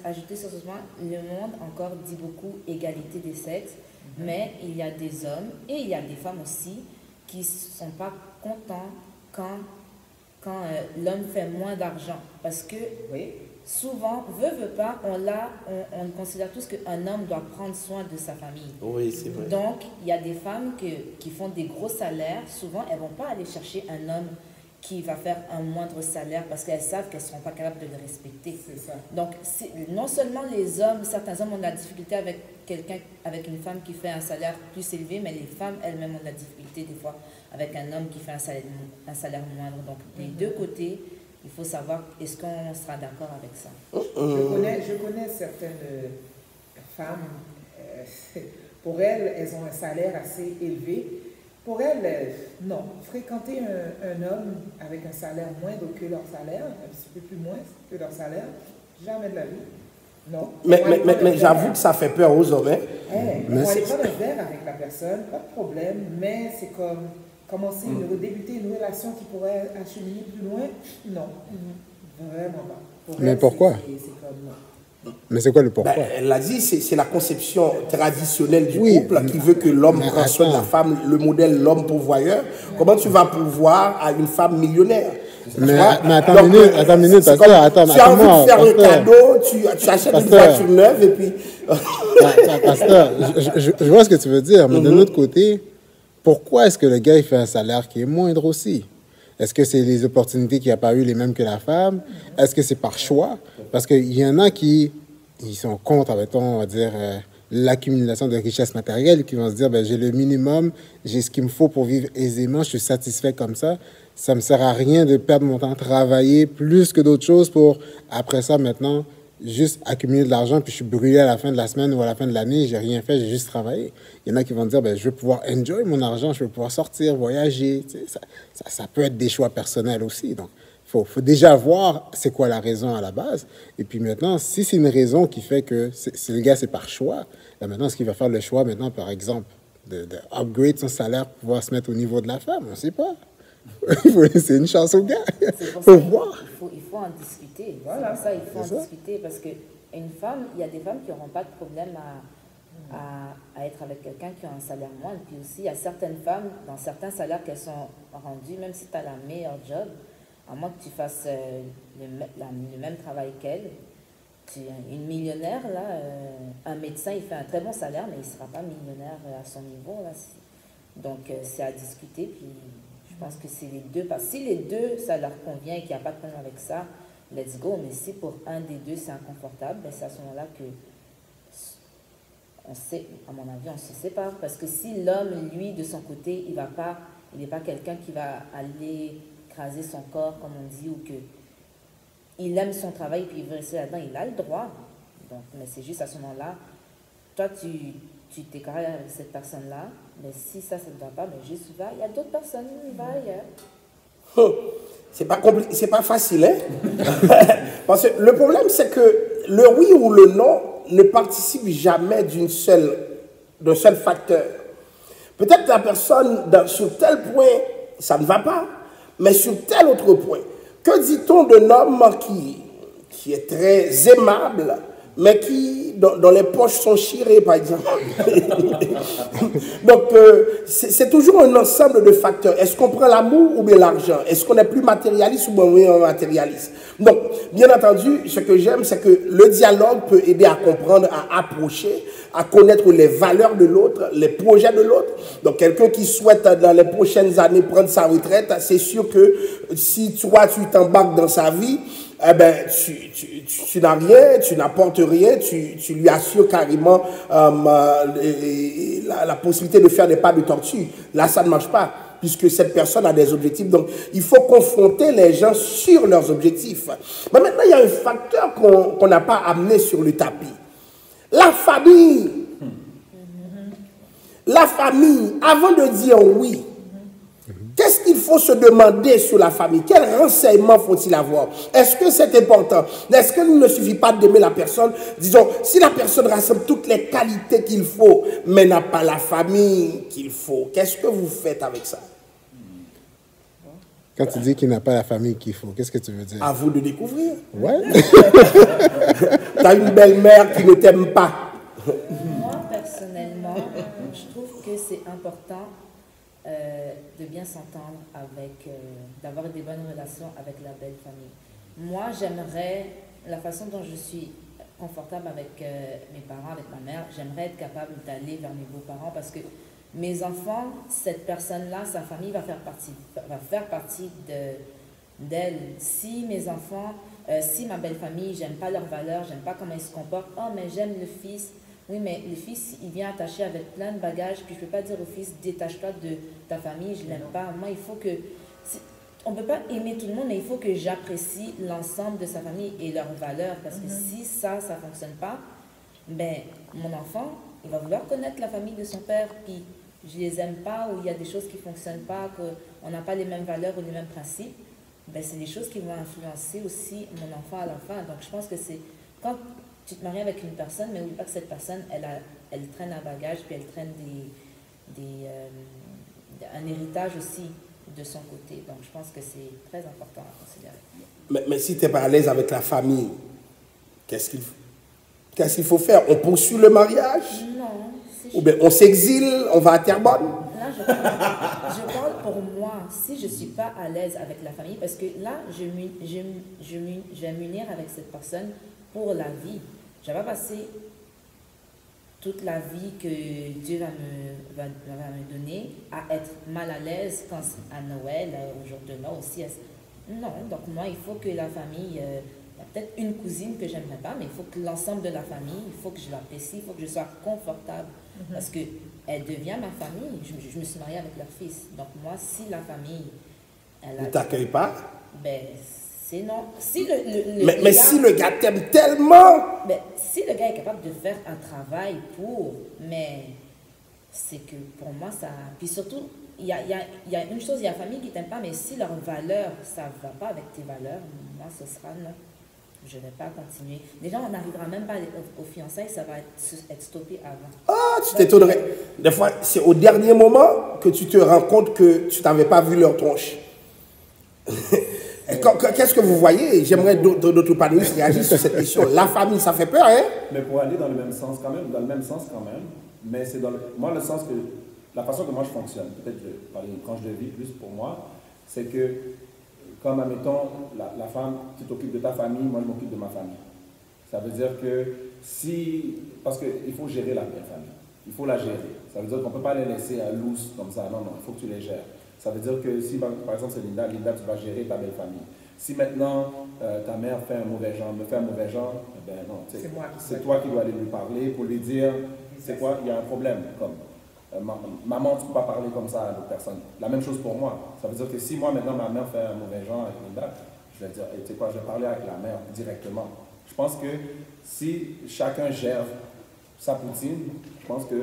ajouter sur ce point, le monde encore dit beaucoup égalité des sexes, mais il y a des hommes et il y a des femmes aussi qui ne sont pas contents quand l'homme fait moins d'argent. Parce que souvent, veut pas, on considère tous qu'un homme doit prendre soin de sa famille. Oui, c'est vrai. Donc, il y a des femmes qui font des gros salaires. Souvent, elles ne vont pas aller chercher un homme qui va faire un moindre salaire parce qu'elles savent qu'elles ne seront pas capables de le respecter. C'est ça. Donc, non seulement les hommes, certains hommes ont de la difficulté avec une femme qui fait un salaire plus élevé, mais les femmes elles-mêmes ont de la difficulté des fois avec un homme qui fait un salaire moindre. Donc, des deux côtés, il faut savoir est-ce qu'on sera d'accord avec ça. Je connais certaines femmes, pour elles ont un salaire assez élevé. Pour elles, non. Fréquenter un homme avec un salaire moindre que leur salaire, un petit peu plus moins que leur salaire, jamais de la vie. Non. Mais j'avoue que ça fait peur aux hommes. On va aller prendre un verre avec la personne, pas de problème, mais c'est comme commencer, débuter une relation qui pourrait acheminer plus loin, non. Vraiment pas. Pour Mais elle, pourquoi? C'est comme non. Mais c'est quoi le pourquoi? Ben, elle l'a dit, c'est la conception traditionnelle du couple qui veut que l'homme prenne soin de la femme, le modèle l'homme pourvoyeur. Comment tu vas pourvoir à une femme millionnaire? Mais attends une minute, tu as envie de faire un cadeau, tu achètes une voiture neuve et puis... Pasteur, je vois ce que tu veux dire, mais de l'autre côté, pourquoi est-ce que le gars il fait un salaire qui est moindre aussi? Est-ce que c'est les opportunités qu'il n'a pas eu les mêmes que la femme? Est-ce que c'est par choix? Parce qu'il y en a qui ils sont contre, on va dire, l'accumulation de richesses matérielles, qui vont se dire, ben, j'ai le minimum, j'ai ce qu'il me faut pour vivre aisément, je suis satisfait comme ça. Ça ne me sert à rien de perdre mon temps à travailler plus que d'autres choses pour, après ça, maintenant, juste accumuler de l'argent, puis je suis brûlé à la fin de la semaine ou à la fin de l'année, j'ai rien fait, j'ai juste travaillé. Il y en a qui vont dire, ben, je veux pouvoir enjoy mon argent, je veux pouvoir sortir, voyager. Tu sais, ça peut être des choix personnels aussi. Donc, il faut déjà voir c'est quoi la raison à la base. Et puis maintenant, si c'est une raison qui fait que le gars, c'est par choix, là maintenant, est-ce qu'il va faire le choix maintenant, par exemple, de upgrade son salaire pour pouvoir se mettre au niveau de la femme? On ne sait pas. Il faut laisser une chance au gars. Faut voir. Il faut en discuter. Voilà. C'est pour ça qu'il faut en discuter. Parce qu'une femme, il y a des femmes qui n'auront pas de problème à être avec quelqu'un qui a un salaire moindre. Puis aussi, il y a certaines femmes, dans certains salaires qu'elles sont rendues, même si tu as la meilleure job, à moins que tu fasses le même travail qu'elle. Une millionnaire, là, un médecin, il fait un très bon salaire, mais il ne sera pas millionnaire à son niveau. Là. Donc, c'est à discuter. Puis, je pense que c'est les deux. Parce que si les deux, ça leur convient et qu'il n'y a pas de problème avec ça, let's go. Mais si pour un des deux, c'est inconfortable, ben c'est à ce moment-là que, on sait, à mon avis, on se sépare. Parce que si l'homme, lui, de son côté, il n'est pas quelqu'un qui va aller écraser son corps, comme on dit, ou que il aime son travail puis il veut rester là-dedans, il a le droit. Donc, mais c'est juste à ce moment-là, toi, tu t'es carré avec cette personne-là, mais si ça ne te va pas, mais juste va, il y a d'autres personnes, va ailleurs. C'est pas facile, hein? Parce que le problème, c'est que le oui ou le non ne participe jamais d'un seul facteur. Peut-être la personne, sur tel point, ça ne va pas, mais sur tel autre point. Que dit-on d'un homme qui est très aimable, mais qui, dont les poches sont chirées, par exemple? Donc, c'est toujours un ensemble de facteurs. Est-ce qu'on prend l'amour ou bien l'argent? Est-ce qu'on est plus matérialiste ou moins matérialiste? Donc, bien entendu, ce que j'aime, c'est que le dialogue peut aider à comprendre, à approcher, à connaître les valeurs de l'autre, les projets de l'autre. Donc, quelqu'un qui souhaite dans les prochaines années prendre sa retraite, c'est sûr que si toi, tu t'embarques dans sa vie, eh ben, tu n'as rien, tu n'apportes rien, tu lui assures carrément la possibilité de faire des pas de tortue. Là, ça ne marche pas, puisque cette personne a des objectifs. Donc, il faut confronter les gens sur leurs objectifs. Mais maintenant, il y a un facteur qu'on n'a pas amené sur le tapis. La famille. La famille, avant de dire oui, qu'est-ce qu'il faut se demander sur la famille? Quels renseignements faut-il avoir? Est-ce que c'est important? Est-ce qu'il ne suffit pas d'aimer la personne? Disons, si la personne rassemble toutes les qualités qu'il faut, mais n'a pas la famille qu'il faut, qu'est-ce que vous faites avec ça? Quand tu dis qu'il n'a pas la famille qu'il faut, qu'est-ce que tu veux dire? À vous de découvrir. Ouais. Tu as une belle-mère qui ne t'aime pas. Moi, personnellement, je trouve que c'est important de bien s'entendre d'avoir des bonnes relations avec la belle famille. Moi, j'aimerais, la façon dont je suis confortable avec mes parents, avec ma mère, j'aimerais être capable d'aller vers mes beaux-parents parce que mes enfants, cette personne-là, sa famille va faire partie d'elle. Si mes enfants, si ma belle famille, j'aime pas leurs valeurs, j'aime pas comment ils se comportent, oh mais j'aime le fils. Oui, mais le fils, il vient attaché avec plein de bagages, puis je ne peux pas dire au fils, détache-toi de ta famille, je ne l'aime pas. Moi, il faut que... On ne peut pas aimer tout le monde, mais il faut que j'apprécie l'ensemble de sa famille et leurs valeurs, parce que si ça ne fonctionne pas, ben, mon enfant, il va vouloir connaître la famille de son père, puis je ne les aime pas, ou il y a des choses qui ne fonctionnent pas, qu'on n'a pas les mêmes valeurs ou les mêmes principes, ben, c'est des choses qui vont influencer aussi mon enfant à la fin. Donc, je pense que c'est... Quand tu te maries avec une personne, mais oublie pas que cette personne, elle traîne un bagage, puis elle traîne un héritage aussi de son côté. Donc, je pense que c'est très important à considérer. Mais si tu n'es pas à l'aise avec la famille, qu'est-ce qu'il faut faire? On poursuit le mariage? Non. Ou bien on s'exile, on va à Terrebonne? Là, je parle pour moi. Si je ne suis pas à l'aise avec la famille, parce que là, je vais m'unir avec cette personne pour la vie. Je ne vais pas passer toute la vie que Dieu va me donner à être mal à l'aise quand à Noël, au jour de Noël aussi. Non, donc moi, il faut que la famille, il y a peut-être une cousine que j'aimerais pas, mais il faut que l'ensemble de la famille, il faut que je l'apprécie, il faut que je sois confortable. Parce qu'elle devient ma famille. Je me suis mariée avec leur fils. Donc moi, si la famille... Ne t'accueille pas? Ben, c'est non. Si mais si le gars t'aime tellement... Ben, si le gars est capable de faire un travail mais c'est que pour moi, ça... Puis surtout, il y a une chose, il y a la famille qui t'aime pas, mais si leurs valeurs, ça ne va pas avec tes valeurs, moi, ce sera non. Je ne vais pas continuer. Déjà, on n'arrivera même pas aux fiançailles, ça va être stoppé avant. Ah, tu t'étonnerais. Des fois, c'est au dernier moment que tu te rends compte que tu n'avais pas vu leur tronche. Qu'est-ce que vous voyez? J'aimerais d'autres panélistes réagissent sur cette question. La famille, ça fait peur, hein? Mais pour aller dans le même sens quand même, mais c'est moi le sens que, la façon que moi je fonctionne, peut-être je vais parler d'une tranche de vie plus pour moi, c'est que comme, admettons, la femme, tu t'occupes de ta famille, moi je m'occupe de ma famille. Ça veut dire que si... Parce qu'il faut gérer la belle famille. Il faut la gérer. Ça veut dire qu'on ne peut pas les laisser à loose comme ça. Non, non, il faut que tu les gères. Ça veut dire que si, par exemple, c'est Linda, tu vas gérer ta belle famille. Si maintenant, ta mère me fait un mauvais genre, eh ben non, c'est toi qui dois aller lui parler pour lui dire, c'est quoi, il y a un problème. Comme, maman, tu ne peux pas parler comme ça à d'autres personnes. La même chose pour moi. Ça veut dire que si moi, maintenant, ma mère fait un mauvais genre avec Linda, je vais dire, hey, tu sais quoi, je vais parler avec la mère directement. Je pense que si chacun gère sa poutine, je pense que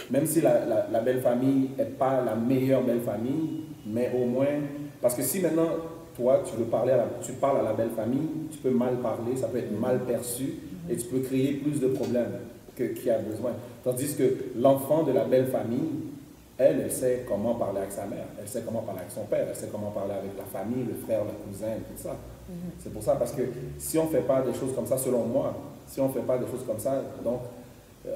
même si la belle famille n'est pas la meilleure belle famille, mais au moins, parce que si maintenant, toi, tu parles à la belle famille, tu peux mal parler, ça peut être mal perçu, et tu peux créer plus de problèmes qu'il y a besoin. Tandis que l'enfant de la belle famille, elle sait comment parler avec sa mère, elle sait comment parler avec son père, elle sait comment parler avec la famille, le frère, le cousin, tout ça. C'est pour ça, parce que si on ne fait pas des choses comme ça, selon moi, si on ne fait pas des choses comme ça, donc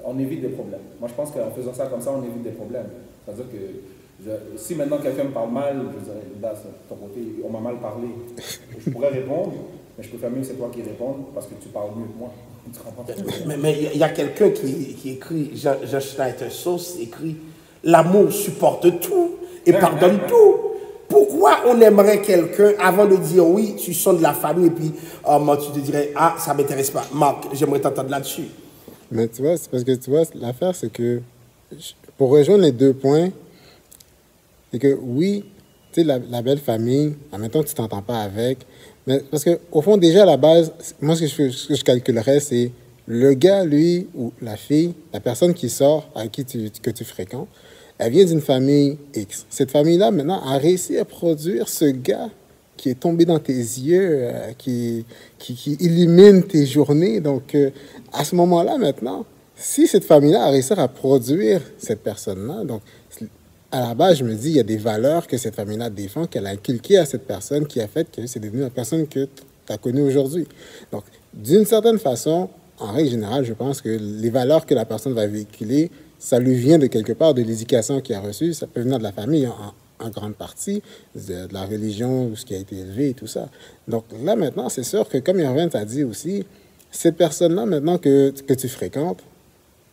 on évite des problèmes. Moi, je pense qu'en faisant ça comme ça, on évite des problèmes. C'est-à-dire que si maintenant quelqu'un me parle mal, je dirais, Linda, de ton côté, on m'a mal parlé. Je pourrais répondre, mais je préfère mieux que c'est toi qui réponds parce que tu parles mieux que moi. Tu comprends? Mais il y a quelqu'un qui écrit, Jean Schneider-Sauce écrit « L'amour supporte tout et pardonne tout ». Pourquoi on aimerait quelqu'un avant de dire oui, tu sens de la famille et puis tu te dirais ah, ça ne m'intéresse pas. Marc, j'aimerais t'entendre là-dessus. Mais tu vois, c'est parce que tu vois, l'affaire, c'est que pour rejoindre les deux points, c'est que oui, tu sais, la belle famille, en même temps, tu ne t'entends pas avec. Mais parce qu'au fond, déjà, à la base, moi, ce que je calculerais, c'est le gars, lui, ou la fille, la personne qui sort, avec que tu fréquentes, elle vient d'une famille X. Cette famille-là, maintenant, a réussi à produire ce gars qui est tombé dans tes yeux, qui illumine tes journées. Donc, à ce moment-là, maintenant, si cette famille-là a réussi à produire cette personne-là, donc, à la base, je me dis, il y a des valeurs que cette famille-là défend, qu'elle a inculquées à cette personne qui a fait que c'est devenu la personne que tu as connue aujourd'hui. Donc, d'une certaine façon, en règle générale, je pense que les valeurs que la personne va véhiculer, ça lui vient de quelque part, de l'éducation qu'il a reçue. Ça peut venir de la famille en grande partie, de la religion, où ce qui a été élevé et tout ça. Donc là, maintenant, c'est sûr que, comme Irvin t'a dit aussi, cette personne-là, maintenant que tu fréquentes,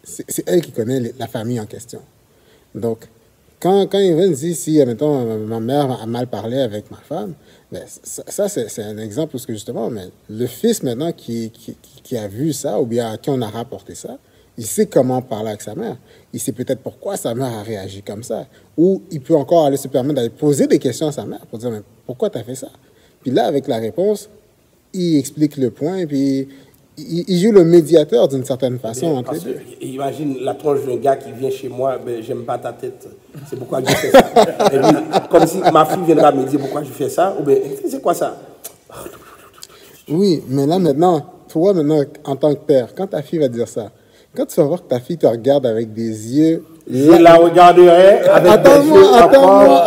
c'est elle qui connaît la famille en question. Donc, quand Irvin dit, si, admettons, ma mère a mal parlé avec ma femme, ben, ça c'est un exemple parce que, justement, mais le fils, maintenant, qui a vu ça, ou bien à qui on a rapporté ça, il sait comment parler avec sa mère. Il sait peut-être pourquoi sa mère a réagi comme ça. Ou il peut encore aller se permettre d'aller poser des questions à sa mère pour dire, mais pourquoi tu as fait ça? Puis là, avec la réponse, il explique le point et puis il joue le médiateur d'une certaine façon entre les deux. Imagine la tronche d'un gars qui vient chez moi, ben, j'aime pas ta tête, c'est pourquoi je fais ça. Et puis, comme si ma fille viendra me dire pourquoi je fais ça, ou bien c'est quoi ça? Oui, mais là maintenant, toi maintenant, en tant que père, quand ta fille va dire ça, quand tu vas voir que ta fille te regarde avec des yeux... Je la regarderai avec des yeux...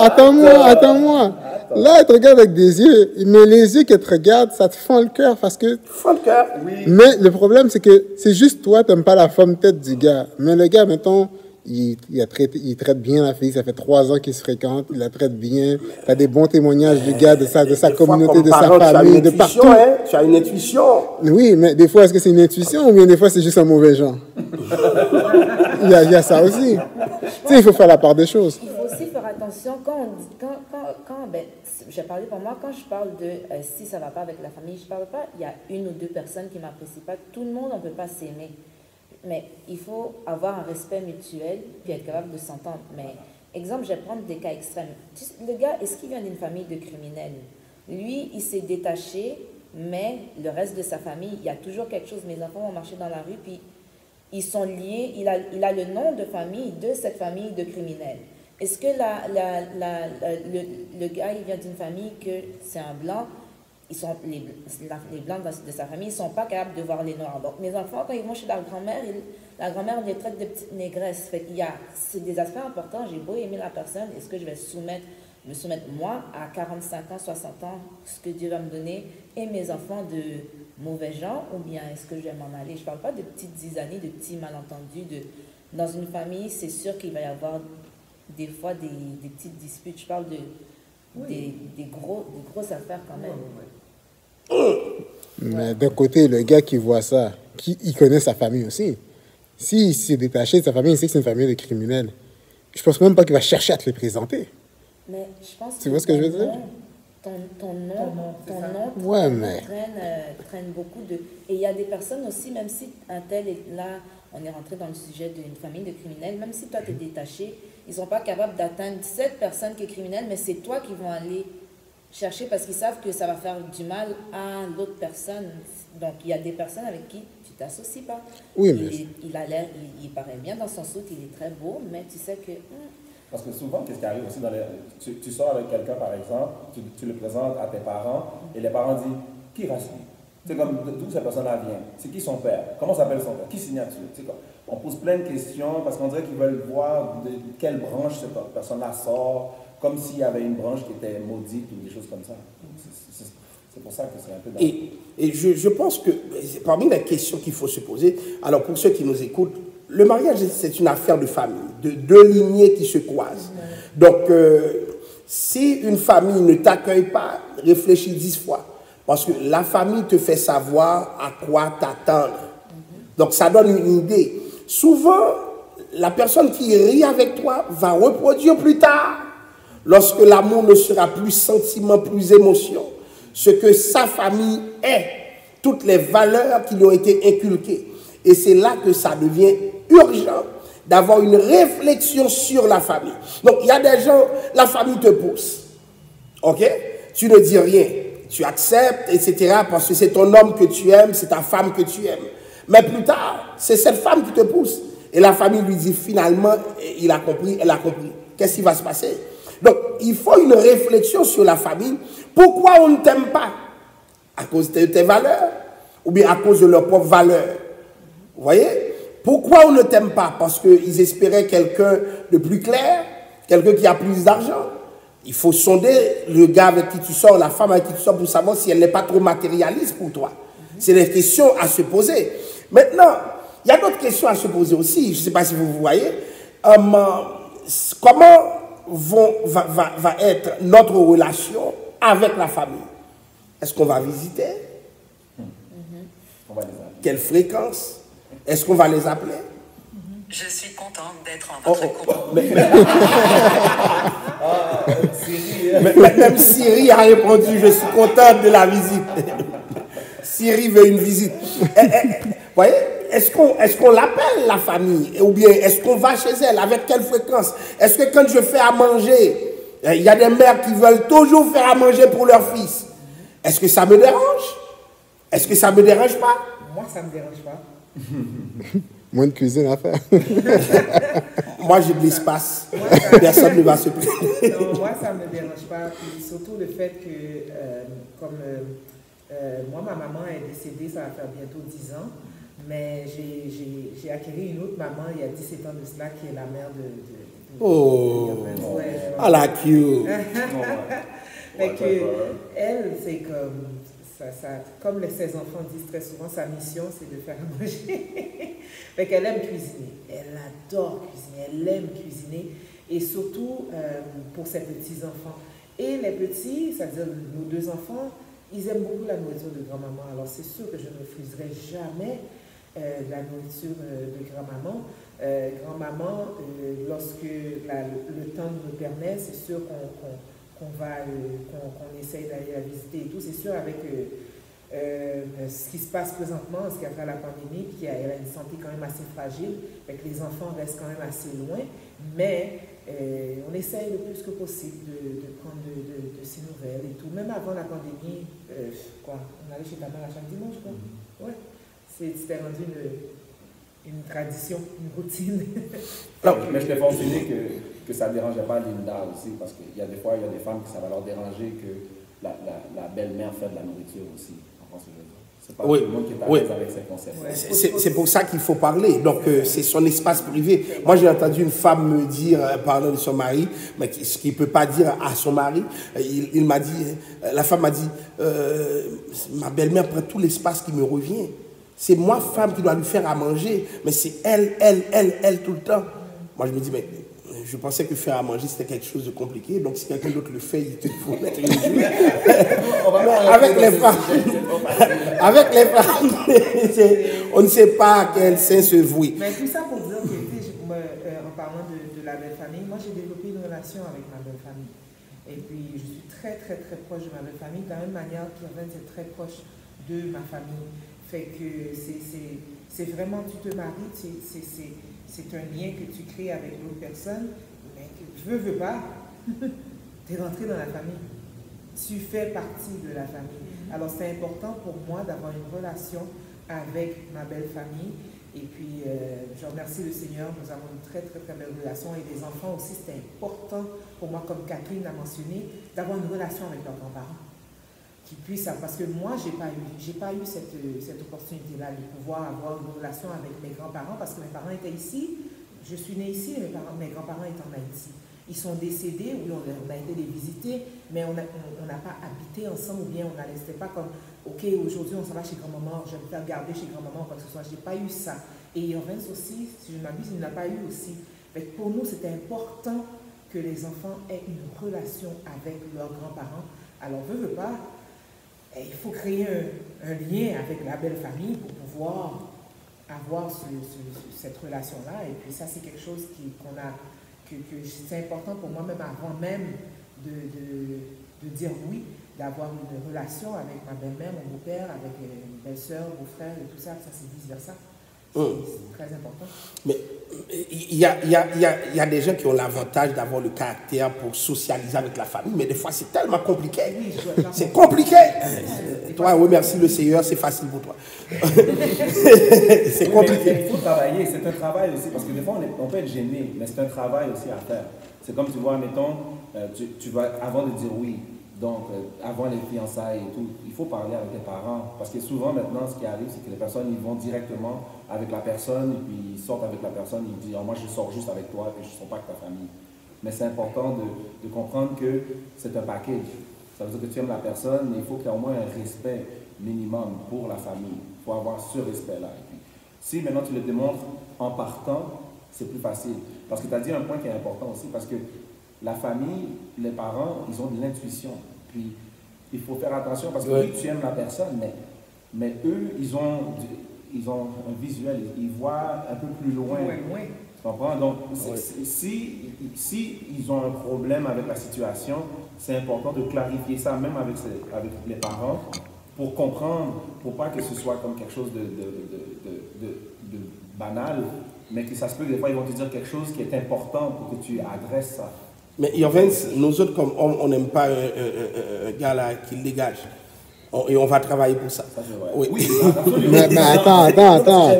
Attends-moi. Là, elle te regarde avec des yeux, mais les yeux qu'elle te regarde, ça te fend le cœur parce que... Fend le cœur, oui. Mais le problème, c'est que c'est juste toi, tu n'aimes pas la forme tête du gars. Mais le gars, mettons, il traite bien la fille, ça fait 3 ans qu'ils se fréquentent, il la traite bien. Tu as des bons témoignages du gars, de sa communauté, de sa famille, de partout. Hein? Tu as une intuition. Oui, mais des fois, est-ce que c'est une intuition ou bien des fois, c'est juste un mauvais genre? Il y a ça aussi. Tu sais, il faut faire la part des choses. Il faut aussi faire attention quand j'ai parlé pour moi, quand je parle de si ça ne va pas avec la famille, je ne parle pas, il y a 1 ou 2 personnes qui ne m'apprécient pas. Tout le monde, on ne peut pas s'aimer. Mais il faut avoir un respect mutuel puis être capable de s'entendre. Mais, exemple, je vais prendre des cas extrêmes. Le gars, est-ce qu'il vient d'une famille de criminels? Lui, il s'est détaché, mais le reste de sa famille, il y a toujours quelque chose. Mes enfants vont marcher dans la rue, puis ils sont liés. Il a le nom de famille de cette famille de criminels. Est-ce que le gars, il vient d'une famille que c'est un blanc? Les blancs de sa famille ne sont pas capables de voir les noirs. Donc, mes enfants, quand ils vont chez la grand-mère les traite de petites négresses. C'est des aspects importants. J'ai beau aimer la personne, est-ce que je vais me soumettre, moi, à 45 ans, 60 ans, ce que Dieu va me donner, et mes enfants de mauvais genre, ou bien est-ce que je vais m'en aller? Je ne parle pas de petites zizanées, de petits malentendus. Dans une famille, c'est sûr qu'il va y avoir des fois des petites disputes. Je parle de des grosses affaires quand même. Mais d'un côté, le gars qui voit ça, il connaît sa famille aussi. S'il s'est détaché de sa famille, il sait que c'est une famille de criminels. Je pense même pas qu'il va chercher à te les présenter. Mais je pense Tu vois ce que je veux dire? Ton nom Ouais, mais... traîne beaucoup de... Et il y a des personnes aussi, même si un tel est là, on est rentré dans le sujet d'une famille de criminels, même si toi tu es détaché, ils ne sont pas capables d'atteindre cette personne qui est criminelle, mais c'est toi qui vont aller chercher parce qu'ils savent que ça va faire du mal à l'autre personne. Donc il y a des personnes avec qui tu ne t'associes pas. Oui, mais... Il paraît bien dans son soute, il est très beau, mais tu sais que... Parce que souvent, qu'est-ce qui arrive aussi dans les... Tu sors avec quelqu'un, par exemple, tu le présentes à tes parents, et les parents disent, qui reste lui? C'est comme, d'où cette personne-là vient? C'est qui son père? Comment s'appelle son père? Qui signature? On pose plein de questions, parce qu'on dirait qu'ils veulent voir de quelle branche cette personne-là sort, comme s'il y avait une branche qui était maudite ou des choses comme ça. C'est pour ça que c'est un peu... Et je pense que, parmi les questions qu'il faut se poser, alors pour ceux qui nous écoutent, le mariage, c'est une affaire de famille, de deux lignées qui se croisent. Donc, si une famille ne t'accueille pas, réfléchis 10 fois. Parce que la famille te fait savoir à quoi t'attendre. Donc, ça donne une idée. Souvent, la personne qui rit avec toi va reproduire plus tard, lorsque l'amour ne sera plus sentiment, plus émotion, ce que sa famille est, toutes les valeurs qui lui ont été inculquées. Et c'est là que ça devient urgent d'avoir une réflexion sur la famille. Donc, il y a des gens, la famille te pousse. OK? Tu ne dis rien. Tu acceptes, etc. parce que c'est ton homme que tu aimes, c'est ta femme que tu aimes. Mais plus tard, c'est cette femme qui te pousse. Et la famille lui dit finalement, il a compris, elle a compris. Qu'est-ce qui va se passer? Donc, il faut une réflexion sur la famille. Pourquoi on ne t'aime pas? À cause de tes valeurs? Ou bien à cause de leurs propres valeurs? Vous voyez? Pourquoi on ne t'aime pas? Parce qu'ils espéraient quelqu'un de plus clair, quelqu'un qui a plus d'argent. Il faut sonder le gars avec qui tu sors, la femme avec qui tu sors pour savoir si elle n'est pas trop matérialiste pour toi. C'est des questions à se poser. Maintenant, il y a d'autres questions à se poser aussi. Je ne sais pas si vous voyez. Comment va être notre relation avec la famille? Est-ce qu'on va visiter? On va les appeler. Quelle fréquence? Est-ce qu'on va les appeler? Je suis contente d'être en votre compagnie. Même Siri a répondu, je suis contente de la visite. Siri veut une visite. Voyez, est-ce qu'on l'appelle la famille? Ou bien est-ce qu'on va chez elle? Avec quelle fréquence? Est-ce que quand je fais à manger, il y a des mères qui veulent toujours faire à manger pour leur fils? Est-ce que ça me dérange? Est-ce que ça ne me dérange pas? Moi, ça ne me dérange pas. Moins de cuisine à faire. Moi, j'ai de l'espace. Personne ne va se plaindre. Non, moi, ça ne me dérange pas. Puis surtout le fait que, moi, ma maman est décédée, ça va faire bientôt 10 ans. Mais j'ai acquis une autre maman il y a 17 ans de cela, qui est la mère de I like you. Fait que, elle, c'est comme... comme ses enfants disent très souvent, sa mission, c'est de faire à manger. Fait qu'elle aime cuisiner. Elle adore cuisiner. Elle aime cuisiner. Et surtout pour ses petits-enfants. Et les petits, c'est-à-dire nos deux enfants, ils aiment beaucoup la nourriture de grand-maman. Alors, c'est sûr que je ne refuserai jamais la nourriture de grand-maman. Grand-maman, lorsque le temps nous le permet, c'est sûr qu'on essaye d'aller la visiter et tout. C'est sûr avec ce qui se passe présentement, ce qu'après la pandémie, puis elle a une santé quand même assez fragile, avec les enfants restent quand même assez loin, mais on essaye le plus que possible de prendre de ces nouvelles et tout. Même avant la pandémie, on allait chez ta mère à chaque dimanche, quoi. Ouais, c'était rendu une tradition, une routine. Mais je t'ai mentionné que ça ne dérangeait pas Linda aussi, parce qu'il y a des fois, il y a des femmes qui ça va leur déranger que la belle-mère fait de la nourriture aussi. C'est pas tout le monde qui est à l'aise avec ces concepts. C'est pour ça qu'il faut parler. Donc, c'est son espace privé. Moi, j'ai entendu une femme me dire, parlant de son mari, mais ce qu'il ne peut pas dire à son mari, il m'a dit, la femme m'a dit, ma belle-mère prend tout l'espace qui me revient. C'est moi, femme, qui dois lui faire à manger, mais c'est elle tout le temps. Moi, je me dis, mais Je pensais que faire à manger, c'était quelque chose de compliqué. Donc, si quelqu'un d'autre le fait, il te faut mettre une jus. Avec les femmes, on ne sait à quel sein se vouer. Mais tout ça pour dire que, en parlant de la belle famille, moi j'ai développé une relation avec ma belle famille. Et puis, je suis très, très, très proche de ma belle famille. De la même manière qu'Irvine est très proche de ma famille. Fait que c'est vraiment, tu te maries, c'est un lien que tu crées avec l'autre personne, mais que veux pas, tu es rentré dans la famille. Tu fais partie de la famille. Alors c'est important pour moi d'avoir une relation avec ma belle famille. Et puis, je remercie le Seigneur, nous avons une très, très, très belle relation. Et les enfants aussi, c'est important pour moi, comme Catherine l'a mentionné, d'avoir une relation avec leurs grands-parents. Qui puissent, parce que moi, j'ai pas eu cette opportunité-là de pouvoir avoir une relation avec mes grands-parents parce que mes parents étaient ici, je suis née ici, mes grands-parents étaient en Haïti. Ils sont décédés, oui, on a été les visiter, mais on n'a pas habité ensemble ou bien c'était pas comme, ok, aujourd'hui on s'en va chez grand-maman, je vais me faire garder chez grand-maman ou quoi que ce soit. Je n'ai pas eu ça. Et Irvine aussi, si je ne m'abuse, il n'a pas eu aussi. Mais pour nous, c'était important que les enfants aient une relation avec leurs grands-parents. Alors, veut pas, il faut créer un lien avec la belle famille pour pouvoir avoir cette relation-là. Et puis ça, c'est quelque chose que c'est important pour moi, même avant même de dire oui, d'avoir une relation avec ma belle-mère, mon beau-père, avec une belle-sœur, beau-frère et tout ça. Ça, c'est vice-versa. C'est très important. Mais il y a des gens qui ont l'avantage d'avoir le caractère pour socialiser avec la famille, mais des fois c'est tellement compliqué. Oui, c'est compliqué. Toi, remercie le Seigneur, c'est facile pour toi. C'est compliqué. Il faut travailler, c'est un travail aussi, parce que des fois on peut être gêné, mais c'est un travail aussi à faire. C'est comme tu vois, mettons, tu vas, avant de dire oui, donc avant les fiançailles et tout, il faut parler avec les parents, parce que souvent maintenant ce qui arrive, c'est que les personnes ils vont directement avec la personne, et puis ils sortent avec la personne, ils disent oh, moi je sors juste avec toi, et je ne sors pas avec ta famille. Mais c'est important de comprendre que c'est un package. Ça veut dire que tu aimes la personne, mais il faut qu'il y ait au moins un respect minimum pour la famille. Il faut avoir ce respect-là. Et puis, si maintenant tu le démontres en partant, c'est plus facile. Parce que tu as dit un point qui est important aussi, parce que la famille, les parents, ils ont de l'intuition. Puis, il faut faire attention, parce que oui, tu aimes la personne, mais eux, ils ont un visuel, ils voient un peu plus loin. Tu comprends? Donc, si ils ont un problème avec la situation, c'est important de clarifier ça, même avec les parents, pour comprendre, pour pas que ce soit comme quelque chose de banal, mais que ça se peut que des fois, ils vont te dire quelque chose qui est important pour que tu adresses ça. Mais Irvine, nous autres, comme hommes, on n'aime pas un gars là qui le dégage. Et on va travailler pour ça. Oui, mais attends.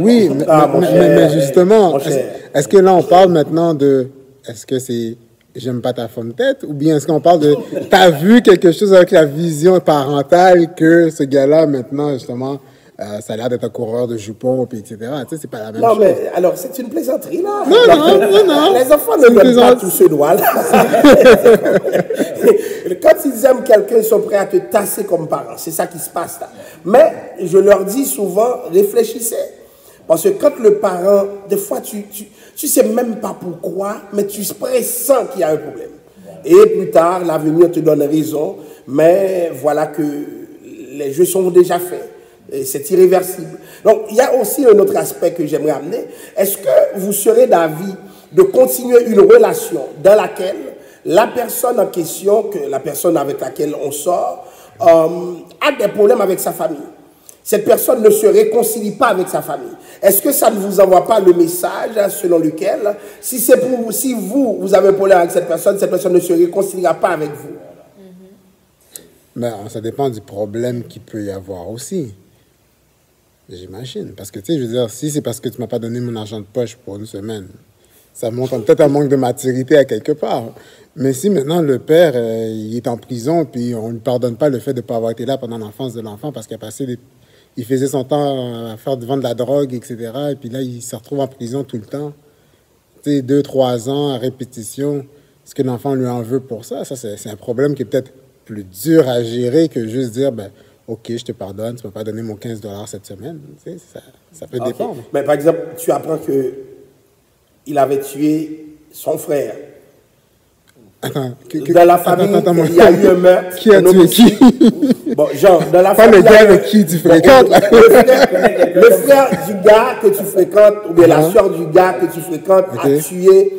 Oui, mais justement, est-ce que là, on parle maintenant de... Est-ce que c'est... J'aime pas ta forme tête, ou bien est-ce qu'on parle de t'as vu quelque chose avec la vision parentale que ce gars-là maintenant justement ça a l'air d'être un coureur de jupons puis etc. Tu sais, c'est pas la même chose. Non mais alors c'est une plaisanterie là. Non. Les enfants ne donnent pas tout ce doigt là. Quand ils aiment quelqu'un, ils sont prêts à te tasser comme parent. C'est ça qui se passe là. Mais je leur dis souvent, réfléchissez. Parce que quand le parent, des fois, tu sais même pas pourquoi, mais tu pressens qu'il y a un problème. Et plus tard, l'avenir te donne raison, mais voilà que les jeux sont déjà faits. C'est irréversible. Donc, il y a aussi un autre aspect que j'aimerais amener. Est-ce que vous serez d'avis de continuer une relation dans laquelle la personne en question, la personne avec laquelle on sort, a des problèmes avec sa famille? Cette personne ne se réconcilie pas avec sa famille. Est-ce que ça ne vous envoie pas le message selon lequel, si vous avez un problème avec cette personne ne se réconciliera pas avec vous? Ben, ça dépend du problème qu'il peut y avoir aussi. J'imagine. Parce que, tu sais, je veux dire, si c'est parce que tu ne m'as pas donné mon argent de poche pour une semaine, ça montre peut-être un manque de maturité à quelque part. Mais si maintenant le père, il est en prison, puis on ne lui pardonne pas le fait de ne pas avoir été là pendant l'enfance de l'enfant parce qu'il a passé il faisait son temps à vendre de la drogue, etc. Et puis là, il se retrouve en prison tout le temps. Tu sais, 2-3 ans à répétition. Est-ce que l'enfant lui en veut pour ça? Ça, c'est un problème qui est peut-être plus dur à gérer que juste dire, ben, OK, je te pardonne, tu ne m'as pas donné mon 15$ cette semaine. Tu sais, ça peut dépendre. Mais par exemple, tu apprends que il avait tué son frère. Attends, Dans la famille, il y a eu un meurtre. Qui a tué qui? Bon, genre, dans la Pas famille. le gars avec qui tu fréquentes. Le frère du gars que tu fréquentes, ou bien la soeur du gars que tu fréquentes, a tué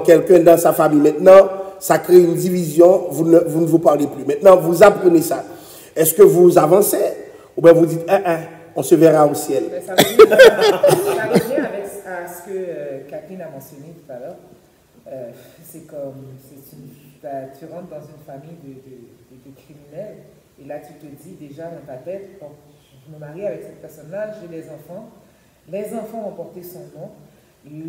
quelqu'un dans sa famille. Maintenant, ça crée une division, vous ne vous parlez plus. Maintenant, vous apprenez ça. Est-ce que vous avancez, ou bien vous dites, on se verra au ciel? Mais ça revient avec ce que Catherine a mentionné tout à l'heure. C'est comme, tu rentres dans une famille de criminels, et là tu te dis déjà dans ta tête, bon, je me marie avec cette personne-là, j'ai des enfants, les enfants ont porté son nom,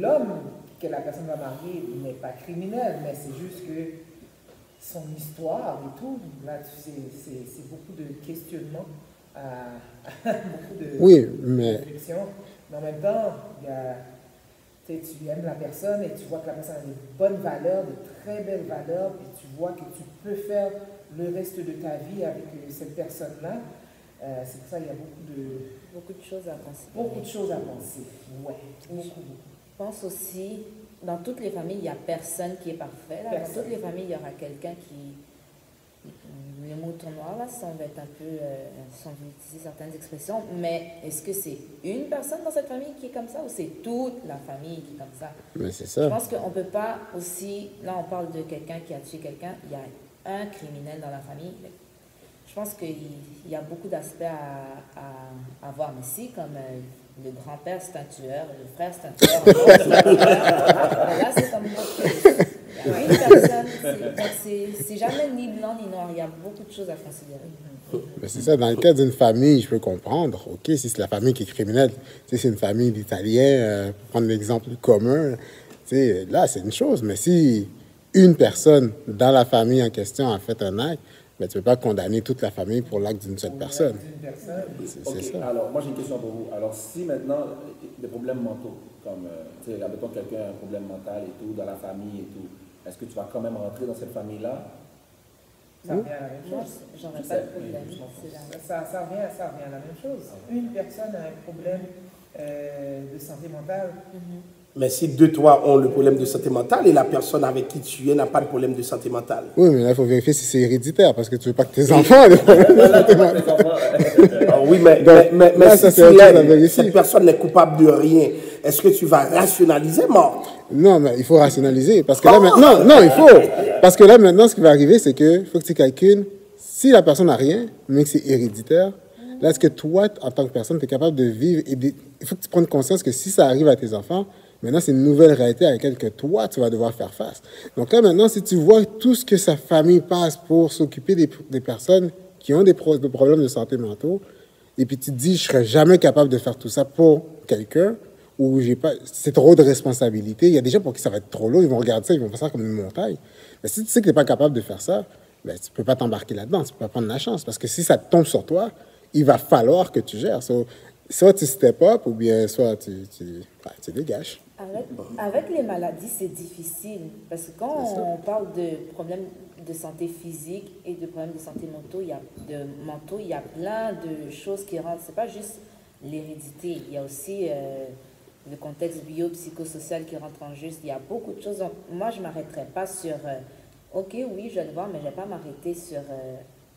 l'homme que la personne va marier n'est pas criminel, mais c'est juste que son histoire et tout, là c'est beaucoup de questionnements, beaucoup de réflexions, mais en même temps, il y a... Tu aimes la personne et tu vois que la personne a des bonnes valeurs, de très belles valeurs, puis tu vois que tu peux faire le reste de ta vie avec cette personne-là. C'est pour ça qu'il y a beaucoup de choses à penser. Beaucoup de choses à penser, ouais. Beaucoup. Je pense aussi, dans toutes les familles, il n'y a personne qui est parfait. Là. Dans toutes les familles, il y aura quelqu'un qui... Le mouton noir, là, ça va être un peu, sans utiliser certaines expressions, mais est-ce que c'est une personne dans cette famille qui est comme ça ou c'est toute la famille qui est comme ça? Mais c'est ça. Je pense qu'on ne peut pas aussi, là on parle de quelqu'un qui a tué quelqu'un, il y a un criminel dans la famille. Je pense qu'il y a beaucoup d'aspects à voir, mais si comme le grand-père c'est un tueur, le frère c'est un tueur, là c'est comme autre. Il y a une personne, c'est jamais ni blanc ni noir, il y a beaucoup de choses à considérer. Mais c'est ça, dans le cas d'une famille, je peux comprendre, ok, si c'est la famille qui est criminelle, si c'est une famille d'Italiens, pour prendre l'exemple commun, là c'est une chose, mais si une personne dans la famille en question a fait un acte, mais tu ne peux pas condamner toute la famille pour l'acte d'une seule personne. C'est ça. Alors, moi j'ai une question pour vous. Alors, si maintenant, des problèmes mentaux, comme, admettons quelqu'un a un problème mental et tout, dans la famille et tout, est-ce que tu vas quand même rentrer dans cette famille-là? Ça revient à la même chose. J'aurais pas de problème. Ça revient à la même chose. Une personne a un problème de santé mentale. Mais si deux de toi ont le problème de santé mentale et la personne avec qui tu es n'a pas de problème de santé mentale. Oui, mais là, il faut vérifier si c'est héréditaire parce que tu ne veux pas que tes enfants aient des problèmes de santé mentale. Oui, mais là, si cette personne n'est coupable de rien, est-ce que tu vas rationaliser mort? Non, mais il faut rationaliser. Parce que là, maintenant, non, il faut. Parce que là, maintenant, ce qui va arriver, c'est qu'il faut que tu calcules si la personne n'a rien, mais que c'est héréditaire. Là, est-ce que toi, en tant que personne, tu es capable de vivre et il faut que tu prennes conscience que si ça arrive à tes enfants, maintenant, c'est une nouvelle réalité à laquelle que toi, tu vas devoir faire face. Donc là, maintenant, si tu vois tout ce que sa famille passe pour s'occuper des personnes qui ont des problèmes de santé mentaux, et puis tu te dis, je ne serais jamais capable de faire tout ça pour quelqu'un, ou c'est trop de responsabilité. Il y a des gens pour qui ça va être trop lourd, ils vont regarder ça, ils vont faire ça comme une montagne. Mais si tu sais que tu n'es pas capable de faire ça, ben, tu ne peux pas t'embarquer là-dedans, tu ne peux pas prendre la chance. Parce que si ça tombe sur toi, il va falloir que tu gères. Soit tu step up, ou bien soit tu dégages. Avec les maladies, c'est difficile. Parce que quand on parle de problèmes de santé physique et de problèmes de santé mentaux, il y a plein de choses qui rentrent. Ce n'est pas juste l'hérédité. Il y a aussi le contexte biopsychosocial qui rentre en jeu. Il y a beaucoup de choses. Donc, moi, je ne m'arrêterai pas sur OK, oui, je vais le voir, mais je ne vais pas m'arrêter sur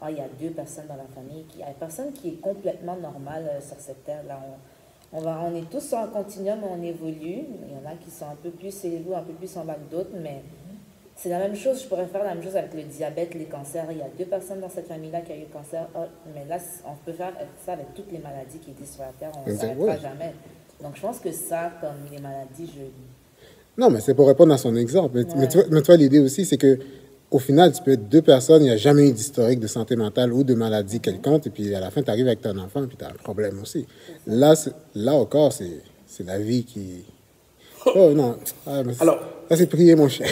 il y a deux personnes dans la famille. Il y a personne qui est complètement normale sur cette terre-là. On est tous sur un continuum, on évolue. Il y en a qui sont un peu plus élevés, un peu plus en bas que d'autres, mais c'est la même chose. Je pourrais faire la même chose avec le diabète, les cancers. Il y a deux personnes dans cette famille-là qui ont eu le cancer. Mais là, on peut faire ça avec toutes les maladies qui étaient sur la terre. On ne s'arrêtera jamais. Donc, je pense que ça, comme les maladies, Non, mais c'est pour répondre à son exemple. Ouais. Mais tu vois, l'idée aussi, c'est que au final, tu peux être deux personnes, il n'y a jamais eu d'historique de santé mentale ou de maladie quelconque, et puis à la fin, tu arrives avec ton enfant, et puis tu as un problème aussi. Là encore, c'est la vie qui... Oh non, alors, ça c'est prier, mon cher.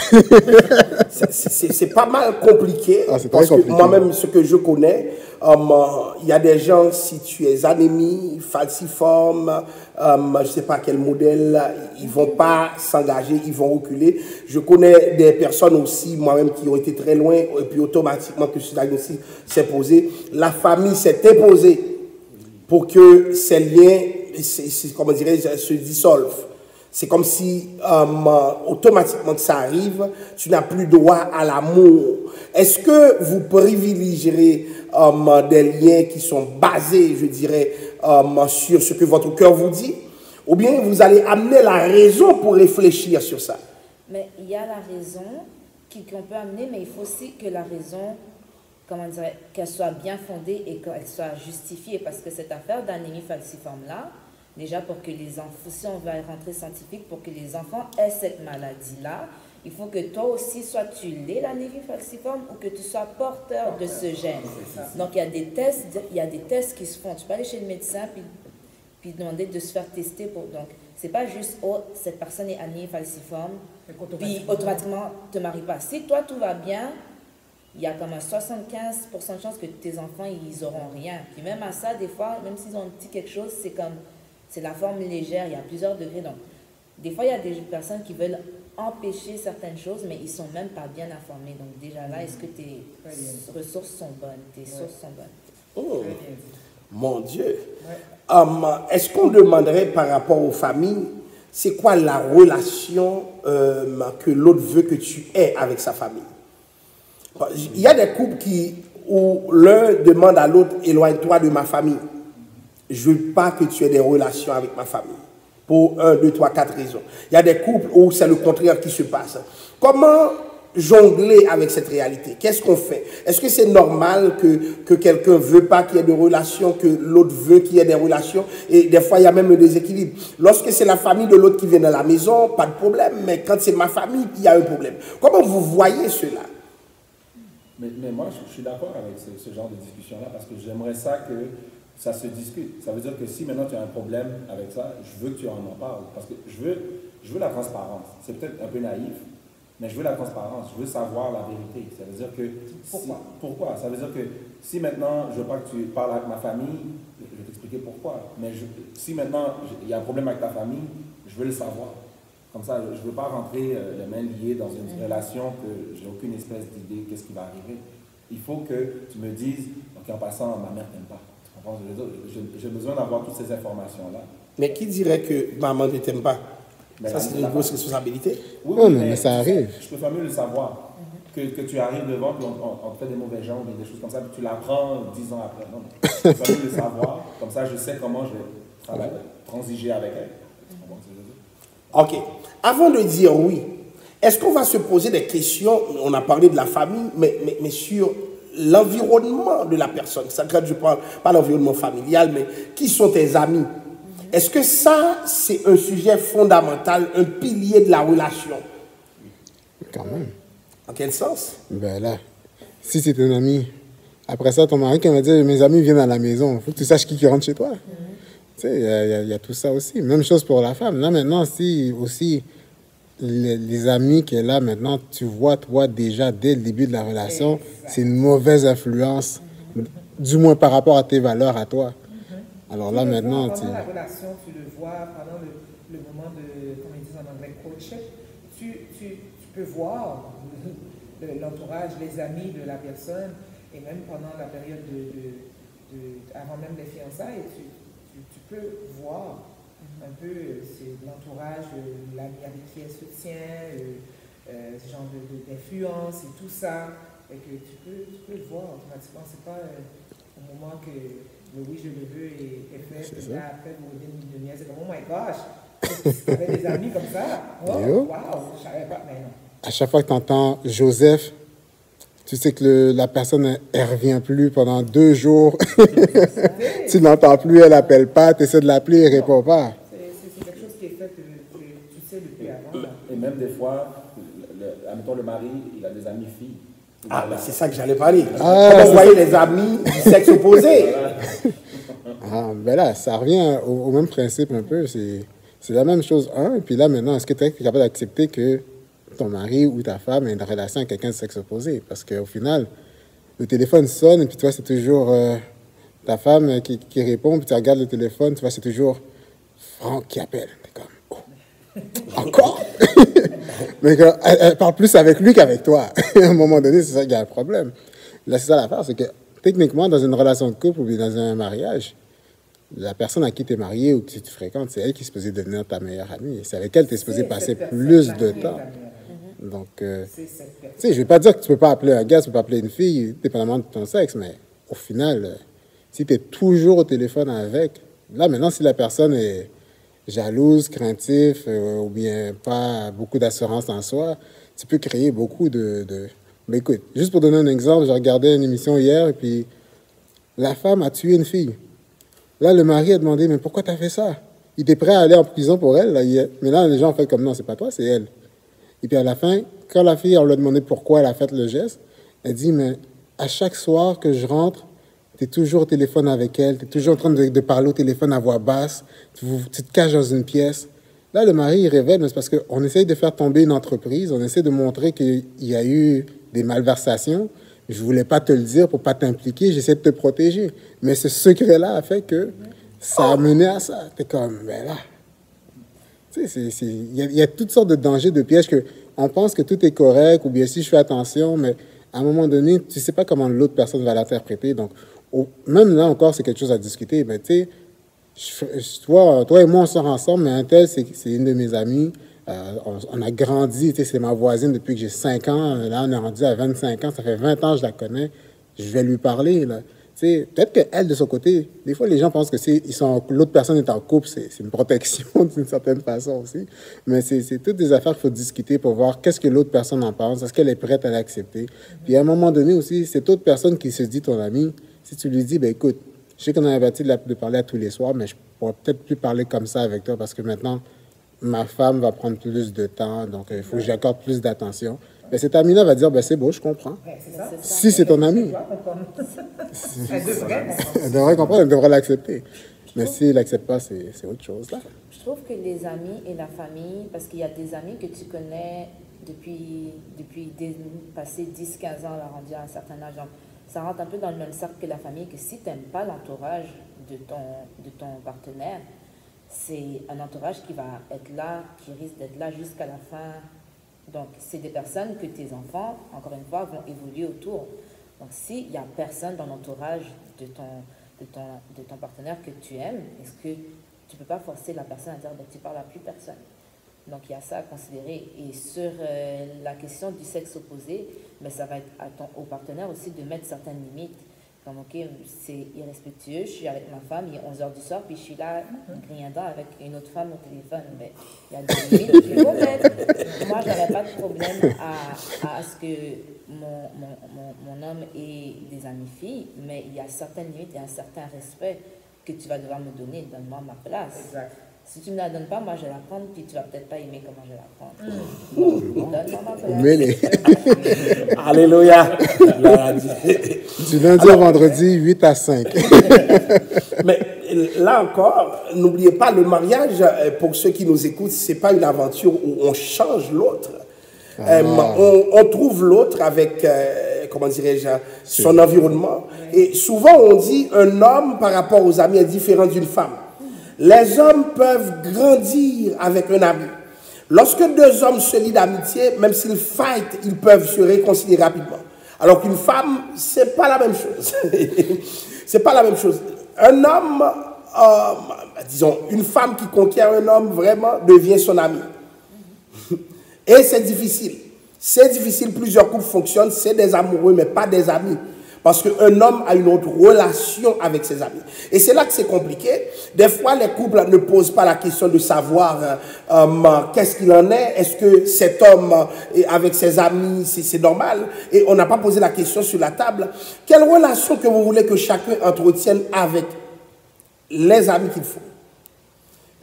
C'est pas mal compliqué, parce que moi-même, ce que je connais, il y a des gens, si tu es anémie, falciforme, je ne sais pas quel modèle, ils ne vont pas s'engager, ils vont reculer. Je connais des personnes aussi, moi-même, qui ont été très loin, et puis automatiquement que ce diagnostic s'est posé. La famille s'est imposée pour que ces liens, comment dirais-je, se dissolvent. C'est comme si automatiquement que ça arrive, tu n'as plus droit à l'amour. Est-ce que vous privilégierez des liens qui sont basés, je dirais, sur ce que votre cœur vous dit? Ou bien vous allez amener la raison pour réfléchir sur ça? Mais il y a la raison qu'on peut amener, mais il faut aussi que la raison, comment dire, qu'elle soit bien fondée et qu'elle soit justifiée. Parce que cette affaire d'anémie falciforme-là, déjà pour que les enfants, si on va rentrer scientifique, pour que les enfants aient cette maladie-là, il faut que toi aussi, soit tu l'aies l'anémie falciforme ou que tu sois porteur de ce gène. Donc il y a des tests qui se font. Tu peux aller chez le médecin puis demander de se faire tester pour. Donc c'est pas juste cette personne est anémie falciforme puis automatiquement te marie pas. Si toi tout va bien, il y a comme un 75% de chances que tes enfants ils auront rien. Puis même à ça, des fois, même s'ils ont un petit quelque chose, c'est la forme légère. Il y a plusieurs degrés. Donc des fois il y a des personnes qui veulent empêcher certaines choses, mais ils sont même pas bien informés. Donc déjà là, est-ce que tes ressources sont bonnes, tes sources sont bonnes? Oh, mon Dieu. Est-ce qu'on demanderait par rapport aux familles, c'est quoi la relation que l'autre veut que tu aies avec sa famille? Il y a des couples où l'un demande à l'autre, éloigne-toi de ma famille. Je ne veux pas que tu aies des relations avec ma famille. Pour 1, 2, 3, 4 raisons. Il y a des couples où c'est le contraire qui se passe. Comment jongler avec cette réalité? Qu'est-ce qu'on fait? Est-ce que c'est normal que quelqu'un ne veut pas qu'il y ait de relations, que l'autre veut qu'il y ait des relations? Et des fois, il y a même un déséquilibre. Lorsque c'est la famille de l'autre qui vient dans la maison, pas de problème. Mais quand c'est ma famille, il y a un problème. Comment vous voyez cela? Mais moi, je suis d'accord avec ce genre de discussion-là parce que j'aimerais ça que ça se discute. Ça veut dire que si maintenant tu as un problème avec ça, je veux que tu en parles. Parce que je veux la transparence. C'est peut-être un peu naïf, mais je veux la transparence. Je veux savoir la vérité. Ça veut dire que... Pourquoi? Ça veut dire que si maintenant je veux pas que tu parles avec ma famille, je vais t'expliquer pourquoi. Mais si maintenant il y a un problème avec ta famille, je veux le savoir. Comme ça, je ne veux pas rentrer les mains liées dans une relation que j'ai aucune espèce d'idée qu'est-ce qui va arriver. Il faut que tu me dises, ok, en passant, ma mère t'aime pas. J'ai besoin d'avoir toutes ces informations-là. Mais qui dirait que maman ne t'aime pas? Ça, c'est une grosse responsabilité. Oui, mais ça arrive. Je préfère mieux le savoir. Que tu arrives devant, puis on te fait des mauvais gens, des choses comme ça, puis tu l'apprends 10 ans après. Non, je préfère mieux le savoir. Comme ça, je sais comment je vais transiger avec elle. Ok. Avant de dire oui, est-ce qu'on va se poser des questions? On a parlé de la famille, mais sur l'environnement de la personne. Ça, quand je parle, pas l'environnement familial, mais qui sont tes amis? Est-ce que ça, c'est un sujet fondamental, un pilier de la relation? Quand même. En quel sens? Ben là, si c'est un ami, après ça, ton mari qui va dire, mes amis viennent à la maison, il faut que tu saches qui rentre chez toi. Tu sais, il y a tout ça aussi. Même chose pour la femme. Là, maintenant, si aussi les amis qui est là maintenant, tu vois, toi, déjà, dès le début de la relation, c'est une mauvaise influence, du moins par rapport à tes valeurs, à toi. Alors là, maintenant... Pendant la relation, tu le vois, pendant le moment de, comme ils disent en anglais, courtship, tu peux voir l'entourage, les amis de la personne, et même pendant la période avant même les fiançailles, tu peux voir un peu l'entourage, l'ami avec qui elle se tient, ce genre d'influence et tout ça. Et que tu peux le voir automatiquement. C'est pas au moment que le oui, je le veux est fait, et là, après, vous donnez une demi-heure, c'est comme, oh my gosh, tu avais des amis comme ça. Oh, wow, je savais pas, mais non. À chaque fois que tu entends Joseph, tu sais que la personne, elle ne revient plus pendant 2 jours. Tu l'entends plus, elle n'appelle pas, tu essaies de l'appeler, elle ne répond pas. C'est quelque chose qui est fait que tu sais depuis avant. Et même des fois, admettons le mari, il a des amis filles. Ah, ben c'est ça que j'allais parler. Comment vous voyez les amis du sexe opposé? Ah, ben là, ça revient au même principe un peu. C'est la même chose, et puis là, maintenant, est-ce que tu es capable d'accepter que ton mari ou ta femme ait une relation avec quelqu'un de sexe opposé? Parce qu'au final, le téléphone sonne, et puis toi, c'est toujours ta femme qui répond, puis tu regardes le téléphone, tu vois, c'est toujours Franck qui appelle. T'es comme, oh, encore? Mais elle parle plus avec lui qu'avec toi. À un moment donné, c'est ça qu'il y a un problème. Là, c'est ça l'affaire, c'est que techniquement, dans une relation de couple ou dans un mariage, la personne à qui tu es marié ou que tu fréquentes, c'est elle qui est supposée devenir ta meilleure amie. C'est avec elle que tu es supposé passer plus de temps. Donc, tu sais, je ne vais pas dire que tu ne peux pas appeler un gars, tu ne peux pas appeler une fille, dépendamment de ton sexe, mais au final, si tu es toujours au téléphone avec, là, maintenant, si la personne est jalouse, craintif, ou bien pas beaucoup d'assurance en soi, tu peux créer beaucoup de... Mais écoute, juste pour donner un exemple, j'ai regardé une émission hier, et puis la femme a tué une fille. Là, le mari a demandé, mais pourquoi tu as fait ça? Il était prêt à aller en prison pour elle. Là, mais là, les gens ont fait comme, non, c'est pas toi, c'est elle. Et puis à la fin, quand la fille, on lui a demandé pourquoi elle a fait le geste, elle dit, mais à chaque soir que je rentre, tu es toujours au téléphone avec elle, tu es toujours en train de parler au téléphone à voix basse, tu te caches dans une pièce. Là, le mari, il révèle, mais c'est parce qu'on essaye de faire tomber une entreprise, on essaie de montrer qu'il y a eu des malversations. Je ne voulais pas te le dire pour ne pas t'impliquer, j'essaie de te protéger. Mais ce secret-là a fait que ça a mené à ça. Tu es comme, ben là... Tu sais, il y a toutes sortes de dangers, de pièges que on pense que tout est correct, ou bien si je fais attention, mais à un moment donné, tu ne sais pas comment l'autre personne va l'interpréter. Donc, même là encore, c'est quelque chose à discuter. Mais tu sais, toi et moi, on sort ensemble, mais un tel, c'est une de mes amies. On a grandi, tu sais, c'est ma voisine depuis que j'ai 5 ans. Là, on est rendu à 25 ans, ça fait 20 ans que je la connais. Je vais lui parler, là. Peut-être qu'elle, de son côté, des fois, les gens pensent que l'autre personne est en couple, c'est une protection d'une certaine façon aussi. Mais c'est toutes des affaires qu'il faut discuter pour voir qu'est-ce que l'autre personne en pense, est-ce qu'elle est prête à l'accepter. Puis à un moment donné aussi, cette autre personne qui se dit ton ami, si tu lui dis, ben écoute, je sais qu'on a l'habitude de parler à tous les soirs, mais je pourrais peut-être plus parler comme ça avec toi parce que maintenant, ma femme va prendre plus de temps, donc il faut que j'accorde plus d'attention. Mais cet ami-là va dire, ben c'est beau, je comprends. Si c'est ton ami. Elle devrait comprendre, elle devrait l'accepter. Mais s'il ne l'accepte pas, c'est autre chose. Là. Je trouve que les amis et la famille, parce qu'il y a des amis que tu connais depuis passé 10-15 ans, là, rendu à un certain âge. Donc, ça rentre un peu dans le même cercle que la famille, que si tu n'aimes pas l'entourage de ton partenaire, c'est un entourage qui va être là, qui risque d'être là jusqu'à la fin. Donc, c'est des personnes que tes enfants, encore une fois, vont évoluer autour. Donc, s'il n'y a personne dans l'entourage de ton partenaire que tu aimes, est-ce que tu ne peux pas forcer la personne à dire ben, tu ne parles à plus personne? Donc, il y a ça à considérer. Et sur la question du sexe opposé, mais ça va être au partenaire aussi de mettre certaines limites. Comme, OK, c'est irrespectueux, je suis avec ma femme, il est 11h du soir, puis je suis là, grignant avec une autre femme au téléphone. Ben, il y a des limites qu'il faut mettre. Moi, je n'aurais pas de problème à ce que mon homme ait des amies filles, mais il y a certaines limites, il y a un certain respect que tu vas devoir me donner. Donne-moi ma place. Exact. Si tu ne me la donnes pas, moi je vais la prendre, puis tu vas peut-être pas aimer comment je vais la prendre. Donne-moi ma place. Alléluia. Du lundi au vendredi, 8 à 5. Mais là encore, n'oubliez pas, le mariage, pour ceux qui nous écoutent, ce n'est pas une aventure où on change l'autre. On trouve l'autre avec, comment dirais-je, son environnement. Et souvent, on dit un homme, par rapport aux amis, est différent d'une femme. Les hommes peuvent grandir avec un ami. Lorsque deux hommes se lient d'amitié, même s'ils fightent, ils peuvent se réconcilier rapidement. Alors qu'une femme, c'est pas la même chose. C'est pas la même chose. Un homme, disons, une femme qui conquiert un homme, vraiment, devient son ami. Et c'est difficile. C'est difficile, plusieurs couples fonctionnent, c'est des amoureux, mais pas des amis. Parce qu'un homme a une autre relation avec ses amis. Et c'est là que c'est compliqué. Des fois, les couples ne posent pas la question de savoir qu'est-ce qu'il en est. Est-ce que cet homme avec ses amis, c'est normal? Et on n'a pas posé la question sur la table. Quelle relation que vous voulez que chacun entretienne avec les amis qu'il faut?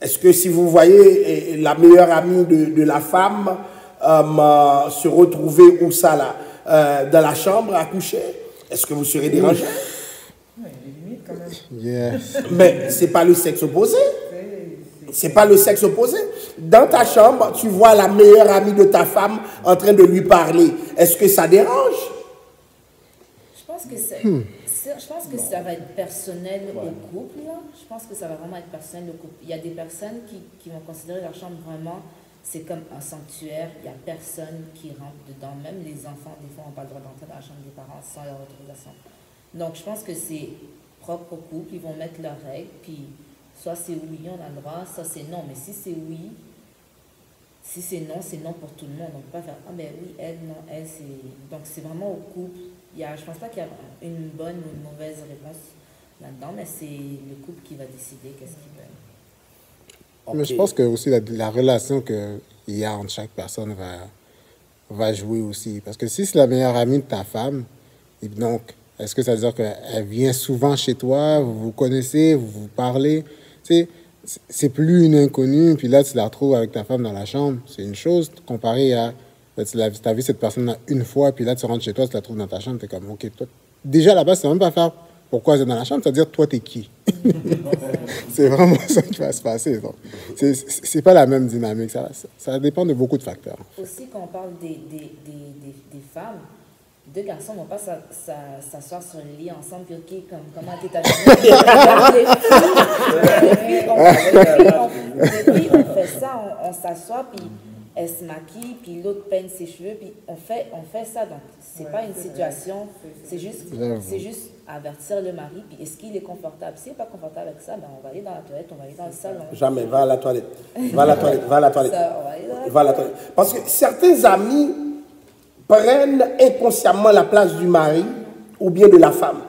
Est-ce que si vous voyez la meilleure amie de la femme se retrouver où ça là, dans la chambre à coucher, est-ce que vous serez dérangé? Oui, limite quand même. Yes. Mais ce n'est pas le sexe opposé. C'est pas le sexe opposé. Dans ta chambre, tu vois la meilleure amie de ta femme en train de lui parler. Est-ce que ça dérange? Je pense que ça va être personnel au couple. Là. Je pense que ça va vraiment être personnel au couple. Il y a des personnes qui vont considérer leur chambre vraiment, c'est comme un sanctuaire. Il n'y a personne qui rentre dedans. Même les enfants, des fois, n'ont pas le droit d'entrer dans la chambre des parents sans leur autorisation. Donc, je pense que c'est propre au couple, ils vont mettre leurs règles, puis soit c'est oui, on a le droit, soit c'est non. Mais si c'est oui, si c'est non pour tout le monde. On ne peut pas faire, ah ben oui, elle, non, elle, c'est... Donc c'est vraiment au couple. Je ne pense pas qu'il y a une bonne ou une mauvaise réponse là-dedans, mais c'est le couple qui va décider qu'est-ce qu'il veut. Mais je pense que aussi la relation qu'il y a entre chaque personne va jouer aussi. Parce que si c'est la meilleure amie de ta femme, et donc, est-ce que ça veut dire qu'elle vient souvent chez toi, vous vous connaissez, vous vous parlez? Tu sais, c'est plus une inconnue, puis là, tu la retrouves avec ta femme dans la chambre. C'est une chose comparé à... Tu as vu cette personne-là une fois, puis là, tu rentres chez toi, tu la trouves dans ta chambre, tu es comme, OK, toi... Déjà, là-bas, c'est même pas faire pourquoi elle est dans la chambre, c'est-à-dire, toi, t'es qui? C'est vraiment ça qui va se passer. Donc, c'est pas la même dynamique. Ça dépend de beaucoup de facteurs. Aussi, quand on parle des femmes, deux garçons ne vont pas s'asseoir sur le lit ensemble, puis OK, comment t'es ta journée? Les filles, on fait ça, on s'assoit, puis elle se maquille, puis l'autre peigne ses cheveux, puis on fait ça. Donc, c'est pas une situation, c'est juste avertir le mari, puis est-ce qu'il est confortable? S'il n'est pas confortable avec ça, ben on va aller dans la toilette, on va aller dans le salon. Jamais, va à la toilette. Va à la toilette, va à la toilette. Va à la toilette. Parce que certains amis prennent inconsciemment la place du mari ou bien de la femme.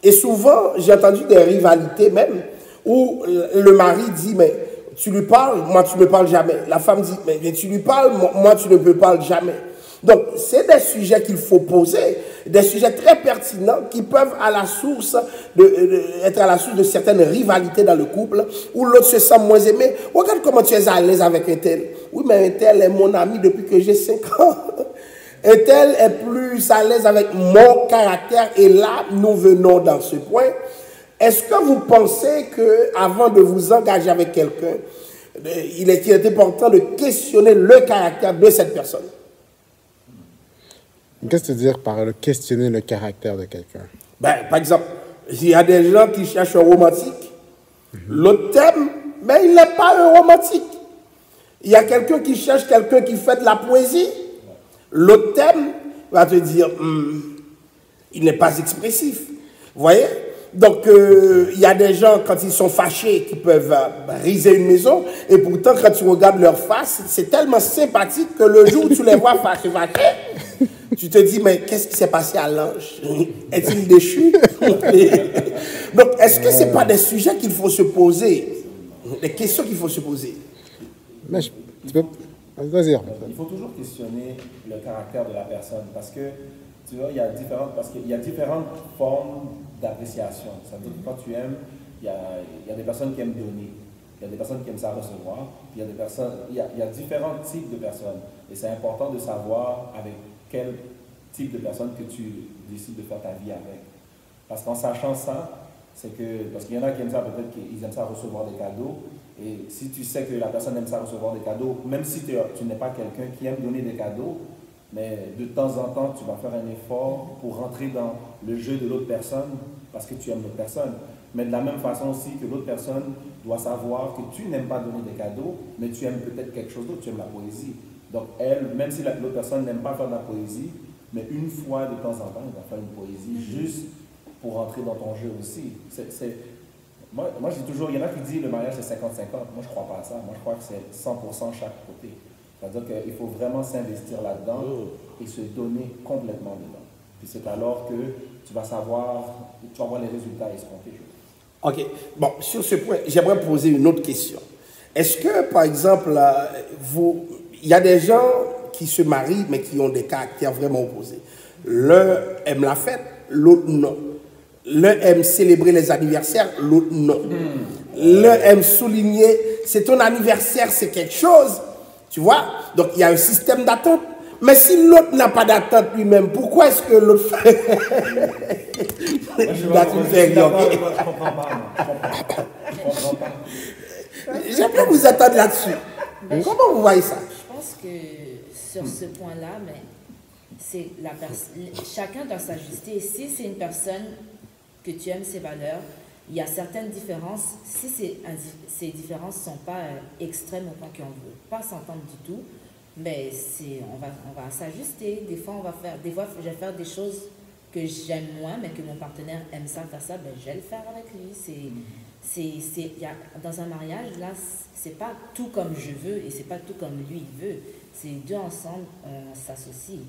Et souvent, j'ai entendu des rivalités même, où le mari dit, mais tu lui parles, moi tu ne me parles jamais. La femme dit, mais tu lui parles, moi tu ne me parles jamais. Donc, c'est des sujets qu'il faut poser, des sujets très pertinents qui peuvent être à la source de certaines rivalités dans le couple, où l'autre se sent moins aimé. Regarde comment tu es à l'aise avec un tel. Oui, mais un tel est mon ami depuis que j'ai 5 ans. Un tel est plus à l'aise avec mon caractère. Et là, nous venons dans ce point. Est-ce que vous pensez qu'avant de vous engager avec quelqu'un, il est important de questionner le caractère de cette personne? Qu'est-ce que tu veux dire par questionner le caractère de quelqu'un? Par exemple, il y a des gens qui cherchent un romantique. L'autre t'aime, mais il n'est pas un romantique. Il y a quelqu'un qui cherche quelqu'un qui fait de la poésie. L'autre t'aime, va te dire, il n'est pas expressif. Vous voyez? Donc, il y a des gens, quand ils sont fâchés, qui peuvent briser une maison. Et pourtant, quand tu regardes leur face, c'est tellement sympathique que le jour où tu les vois fâchés, tu te dis, mais qu'est-ce qui s'est passé à l'ange? Est-il déchu? Donc, est-ce que ce n'est pas des sujets qu'il faut se poser? Des questions qu'il faut se poser? Mais vas-y. Il faut toujours questionner le caractère de la personne parce que, tu vois, il y a différentes formes d'appréciation. Ça veut dire que quand tu aimes, il y a des personnes qui aiment donner, il y a des personnes qui aiment ça recevoir, puis il y a différents types de personnes. Et c'est important de savoir avec quel type de personne que tu décides de faire ta vie avec. Parce qu'en sachant ça, parce qu'il y en a qui aiment ça, peut-être qu'ils aiment ça recevoir des cadeaux, et si tu sais que la personne aime ça recevoir des cadeaux, même si tu n'es pas quelqu'un qui aime donner des cadeaux, mais de temps en temps, tu vas faire un effort pour rentrer dans le jeu de l'autre personne, parce que tu aimes l'autre personne. Mais de la même façon aussi que l'autre personne doit savoir que tu n'aimes pas donner des cadeaux, mais tu aimes peut-être quelque chose d'autre, tu aimes la poésie. Donc elle, même si l'autre personne n'aime pas faire de la poésie, mais une fois de temps en temps, elle va faire une poésie juste pour rentrer dans ton jeu aussi. Moi, je dis toujours, il y en a qui disent le mariage c'est 50-50. Moi, je ne crois pas à ça. Moi, je crois que c'est 100% chaque côté. C'est-à-dire qu'il faut vraiment s'investir là-dedans et se donner complètement dedans. Puis c'est alors que tu vas voir les résultats escomptés. OK. Bon, sur ce point, j'aimerais poser une autre question. Est-ce que, par exemple, il y a des gens qui se marient, mais qui ont des caractères vraiment opposés. L'un aime la fête, l'autre non. L'un aime célébrer les anniversaires, l'autre non. L'un aime souligner, c'est ton anniversaire, c'est quelque chose. Tu vois? Donc, il y a un système d'attente. Mais si l'autre n'a pas d'attente lui-même, pourquoi est-ce que l'autre fait... Je comprends pas. J'aimerais vous attendre là-dessus. Comment vous voyez ça? Je pense que sur ce point-là, mais c'est chacun doit s'ajuster. Si c'est une personne que tu aimes ses valeurs, il y a certaines différences. Si ces différences ne sont pas extrêmes au point qu'on ne veut pas s'entendre du tout, mais on va s'ajuster. Des fois, je vais faire des choses que j'aime moins, mais que mon partenaire aime ça, faire ça, ben, je vais le faire avec lui. Dans un mariage, là, c'est pas tout comme je veux et c'est pas tout comme lui il veut. C'est deux ensemble, on s'associe.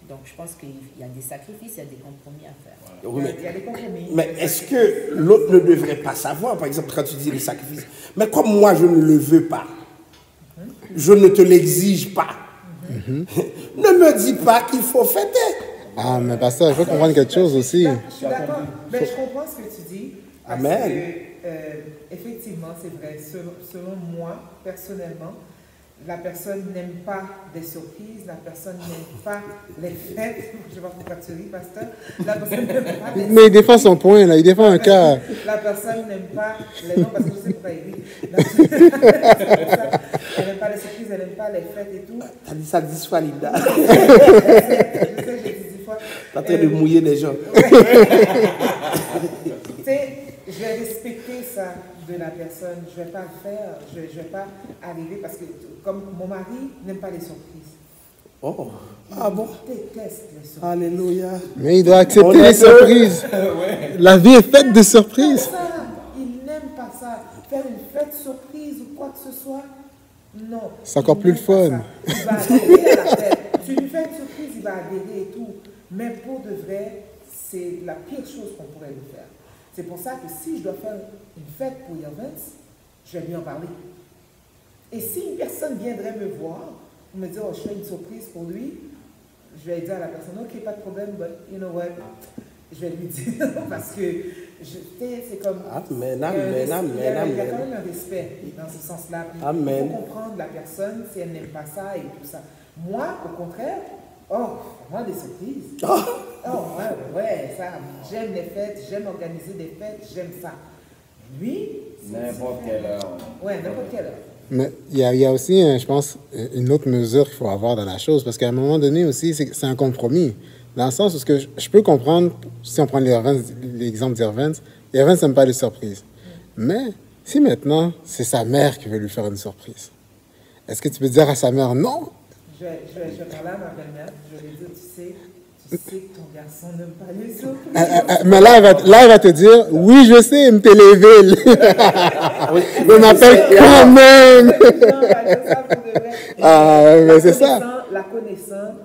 Donc, je pense qu'il y a des sacrifices, il y a des compromis à faire. Oui, Il y a des compromis. mais est-ce que l'autre ne devrait pas savoir, par exemple, quand tu dis le sacrifice, mais comme moi, je ne le veux pas, je ne te l'exige pas, ne me dis pas qu'il faut fêter. Ah, mais pasteur, il faut comprendre quelque chose aussi. Je suis d'accord, mais je comprends ce que tu dis. Parce Amen. Que, effectivement, c'est vrai. Selon moi, personnellement, la personne n'aime pas des surprises, la personne n'aime pas les fêtes. Je ne sais pas pourquoi tu ris, pasteur. La personne n'aime pas les Mais il défend son point, là. Il défend un cas. La personne n'aime pas les noms, parce que je sais pourquoi il rit. Elle n'aime pas les surprises, elle n'aime pas les fêtes et tout. T'as dit ça 10 fois, Linda. Je sais, j'ai dit 10 fois. T'es en train de mouiller les gens. Tu sais, je vais respecter ça de la personne. Je ne vais pas le faire. Je ne vais pas arriver parce que, comme mon mari n'aime pas les surprises. Oh, ah bon? Il déteste les surprises. Alléluia. Mais il doit accepter les surprises. La vie est faite de surprises. Il n'aime pas ça. Faire une fête surprise ou quoi que ce soit, non. C'est encore plus le fun. Il va adhérer à la fête. Tu lui fais une surprise, il va adhérer et tout. Mais pour de vrai, c'est la pire chose qu'on pourrait lui faire. C'est pour ça que si je dois faire une fête pour Irvins, je vais lui en parler. Et si une personne viendrait me voir, pour me dire, oh, je fais une surprise pour lui, je vais dire à la personne, ok, pas de problème, but you know what, je vais lui dire, parce que c'est comme... Amen, il y a amen, amen, quand amen. même un respect dans ce sens-là. Puis Amen. il faut comprendre la personne si elle n'aime pas ça et tout ça. Moi, au contraire, moi, des surprises. Ouais, ça, j'aime les fêtes, j'aime organiser des fêtes, j'aime ça. Lui, N'importe quelle heure. ouais, n'importe quelle heure. Mais il y a aussi, je pense, une autre mesure qu'il faut avoir dans la chose, parce qu'à un moment donné aussi, c'est un compromis. Dans le sens où je peux comprendre, si on prend l'exemple d'Irvins, Irvins n'aime pas les surprises. Mais si maintenant, c'est sa mère qui veut lui faire une surprise, est-ce que tu peux dire à sa mère non? Je vais parler à ma belle-mère, je vais lui dire, tu sais que ton garçon n'aime pas les surprises. Mais là, elle va te dire, oui, je sais, me téléville. On m'appelle quand même. Non, elle va dire ça pour de vrai. Ah, mais c'est ça. La connaissant,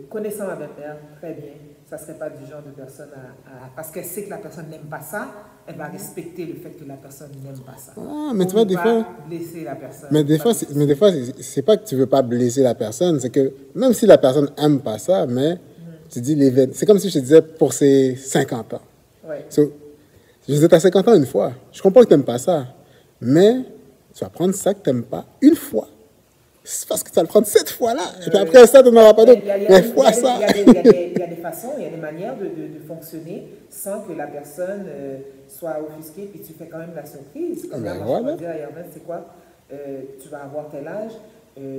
connaissant ma belle-mère très bien, ça ne serait pas du genre de personne parce qu'elle sait que la personne n'aime pas ça, elle va respecter le fait que la personne n'aime pas ça. Ah, mais tu vois, des fois... blesser la personne. Mais des fois, c'est pas que tu veux pas blesser la personne, c'est que même si la personne aime pas ça, mais tu dis l'événement. C'est comme si je te disais pour ses 50 ans. Ouais. So, je disais, tu as 50 ans une fois. Je comprends que tu n'aimes pas ça, mais tu vas prendre ça que tu n'aimes pas une fois. C'est parce que tu vas le prendre cette fois-là. Et puis après ça, tu n'en auras pas d'autre. Mais fois ça. Il y a des façons, il y a des manières de fonctionner sans que la personne soit offusquée, puis tu fais quand même la surprise. Comme là, moi, je vais dire à Irvin, c'est quoi? Tu vas avoir tel âge,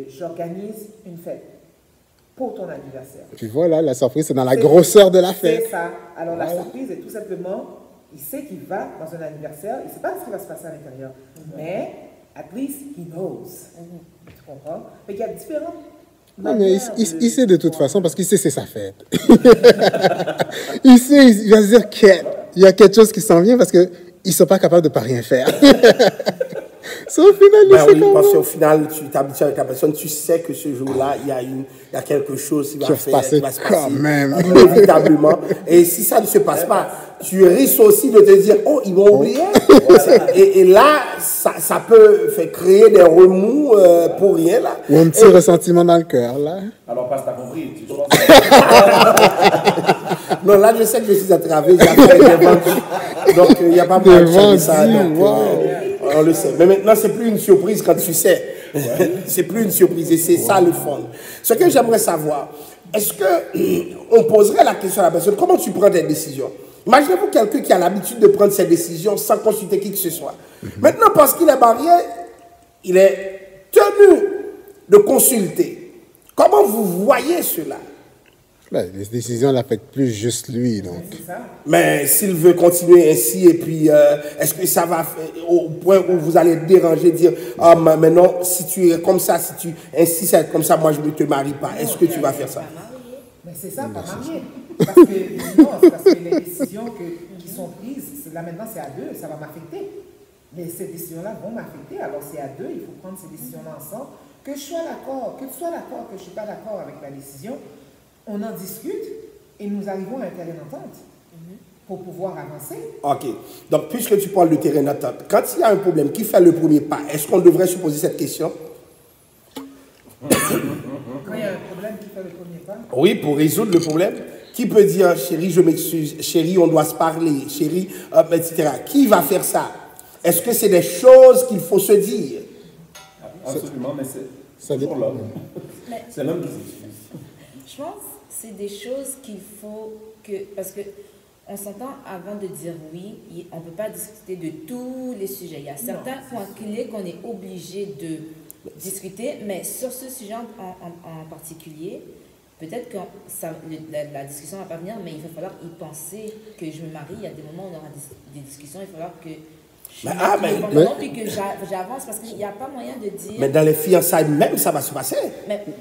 j'organise une fête pour ton anniversaire. Puis voilà, la surprise, c'est dans la grosseur de la fête. C'est ça. Alors la surprise est tout simplement, il sait qu'il va dans un anniversaire, il ne sait pas ce qui va se passer à l'intérieur, mais at least he knows. Tu comprends? Mais il y a différentes non, mais il sait de toute façon parce qu'il sait que c'est sa fête. Il sait, il va se dire qu'il y a quelque chose qui s'en vient parce qu'ils ne sont pas capables de ne pas rien faire. Au final, oui, parce qu'au final, tu t'habitues avec la personne, tu sais que ce jour-là, il y a quelque chose qui va se passer quand même. Inévitablement. Et si ça ne se passe pas, tu risques aussi de te dire, oh, ils vont oublier. Et là, ça peut faire créer des remous pour rien, là. Ou un petit ressentiment dans le cœur, là. Alors, passe, t'as compris. Tu penses non, là, je sais que je suis attravé, j'ai affaire des vendus. Donc, il n'y a pas besoin de changer ça. On le sait. Mais maintenant, c'est plus une surprise quand tu sais. C'est plus une surprise et c'est ça le fond. Ce que j'aimerais savoir, est-ce qu'on poserait la question à la personne, comment tu prends tes décisions? Imaginez-vous quelqu'un qui a l'habitude de prendre ses décisions sans consulter qui que ce soit. Maintenant, parce qu'il est marié, il est tenu de consulter. Comment vous voyez cela? Ben, les décisions l'affectent plus juste lui, donc. Mais s'il veut continuer ainsi, et puis, est-ce que ça va au point où vous allez déranger, dire, ah, mais non, si tu es comme ça, si tu insistes à être comme ça, moi, je ne te marie pas. Est-ce que tu vas faire ça? Mais c'est ça, pas marié. Parce que, non, c'est parce que les décisions qui sont prises, là maintenant c'est à deux, ça va m'affecter. Mais ces décisions-là vont m'affecter, alors c'est à deux, il faut prendre ces décisions-là ensemble. Que je sois d'accord, que tu sois d'accord, que je ne suis pas d'accord avec la décision, on en discute et nous arrivons à un terrain d'entente pour pouvoir avancer. Ok. Donc, puisque tu parles de terrain d'entente, quand il y a un problème, qui fait le premier pas? Est-ce qu'on devrait se poser cette question? Quand il y a un problème, qui fait le premier pas? Oui, pour résoudre le problème. Qui peut dire, chérie, je m'excuse, chérie, on doit se parler, chérie, etc. Qui va faire ça? Est-ce que c'est des choses qu'il faut se dire? Absolument, mais c'est toujours l'homme. C'est l'homme qui s'excuse. Je pense que c'est des choses qu'il faut que... Parce que on s'entend avant de dire oui, on ne peut pas discuter de tous les sujets. Il y a certains points clés qu'on est obligé de discuter, mais sur ce sujet en particulier, peut-être que la discussion ne va pas venir, mais il va falloir y penser que je me marie. Il y a des moments où on aura des discussions, il va falloir que puis que j'avance, parce qu'il n'y a pas moyen de dire... Mais dans les fiançailles même, ça va se passer.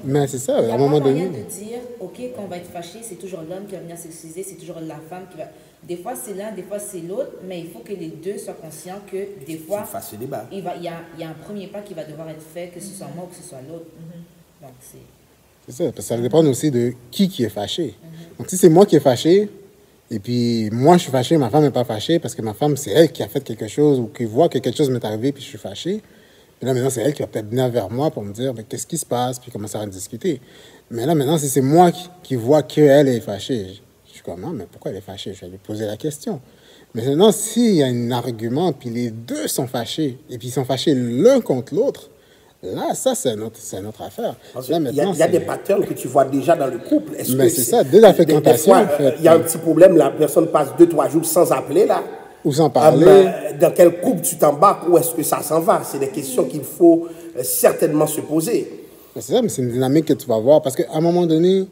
Mais c'est ça, à un moment donné... Il n'y a pas moyen de dire, OK, quand on va être fâché, c'est toujours l'homme qui va venir s'excuser, c'est toujours la femme qui va... Des fois, c'est l'un, des fois, c'est l'autre, mais il faut que les deux soient conscients que des fois... Qu'ils fassent ce débat. Il y a un premier pas qui va devoir être fait, que ce soit moi ou que ce soit l'autre. Donc, c'est ça, parce que ça va dépendre aussi de qui est fâché. Donc, si c'est moi qui est fâché, et puis moi je suis fâché, ma femme n'est pas fâchée, parce que ma femme, c'est elle qui a fait quelque chose, ou qui voit que quelque chose m'est arrivé, puis je suis fâché. Puis là, maintenant, c'est elle qui va peut-être venir vers moi pour me dire, qu'est-ce qui se passe, puis commencer à en discuter. Mais là, maintenant, si c'est moi qui vois qu'elle est fâchée, je suis comme, non, mais pourquoi elle est fâchée? Je vais lui poser la question. Mais maintenant, s'il y a un argument, puis les deux sont fâchés, et puis ils sont fâchés l'un contre l'autre, là, ça, c'est notre affaire. Là, il y a des patterns que tu vois déjà dans le couple. Mais c'est ça, dès la fréquentation, en fait. Il y a un petit problème, la personne passe 2-3 jours sans appeler, là. Ou sans parler. Dans quel couple tu t'embarques? Où est-ce que ça s'en va? C'est des questions qu'il faut certainement se poser. C'est ça, mais c'est une dynamique que tu vas voir. Parce qu'à un moment donné,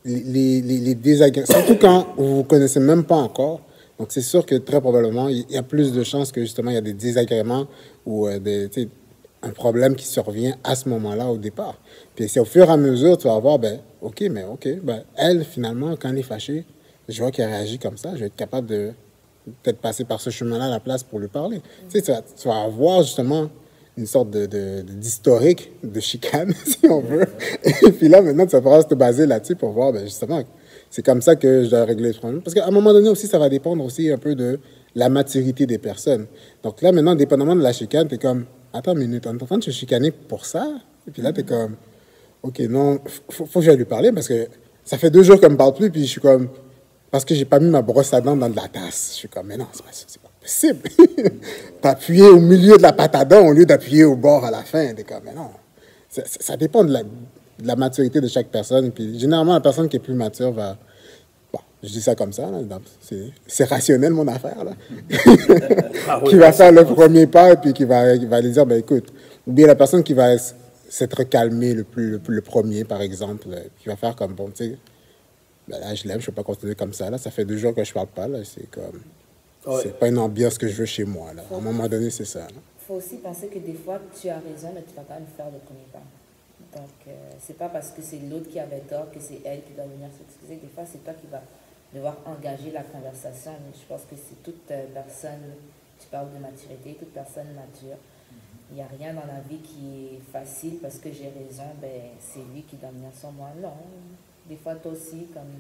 les désagréments, surtout quand vous ne vous connaissez même pas encore, donc c'est sûr que très probablement, il y a plus de chances que justement, il y a des désagréments ou un problème qui survient à ce moment-là au départ. Puis c'est au fur et à mesure, tu vas voir, elle, finalement, quand elle est fâchée, je vois qu'elle réagit comme ça, je vais être capable de peut-être passer par ce chemin-là à la place pour lui parler. Tu vas avoir justement une sorte d'historique de chicane, si on veut. Et puis là, maintenant, tu vas pouvoir te baser là-dessus pour voir, justement, c'est comme ça que je dois régler le problème. Parce qu'à un moment donné aussi, ça va dépendre aussi un peu de la maturité des personnes. Donc là, maintenant, dépendamment de la chicane, tu es comme, attends une minute, on est en train de se chicaner pour ça? Et puis là, tu es comme, OK, non, faut que j'aille lui parler parce que ça fait 2 jours qu'elle ne me parle plus, puis je suis comme, parce que j'ai pas mis ma brosse à dents dans de la tasse. Je suis comme, mais non, c'est pas possible. T'as appuyé au milieu de la pâte à dents au lieu d'appuyer au bord à la fin. T'es comme, mais non. Ça dépend de la maturité de chaque personne. Puis généralement, la personne qui est plus mature va... Bon, je dis ça comme ça, là, c'est rationnel, mon affaire, là. Qui va faire le premier pas, et puis qui va lui dire, écoute, ou bien la personne qui va s'être calmée le premier, par exemple, qui va faire comme, bon, tu sais, là, je l'aime, je ne peux pas continuer comme ça, là. Ça fait 2 jours que je ne parle pas, là. C'est comme... Ouais. C'est pas une ambiance que je veux chez moi, là. À un moment donné, c'est ça. Il faut aussi penser que des fois, tu as raison, mais tu vas quand même faire le premier pas. Donc, c'est pas parce que c'est l'autre qui avait tort que c'est elle qui doit venir s'excuser. Des fois, c'est toi qui vas devoir engager la conversation. Mais je pense que c'est toute personne, tu parles de maturité, toute personne mature. Il n'y a rien dans la vie qui est facile parce que j'ai raison, c'est lui qui doit venir sur moi. Non. Des fois, toi aussi, comme...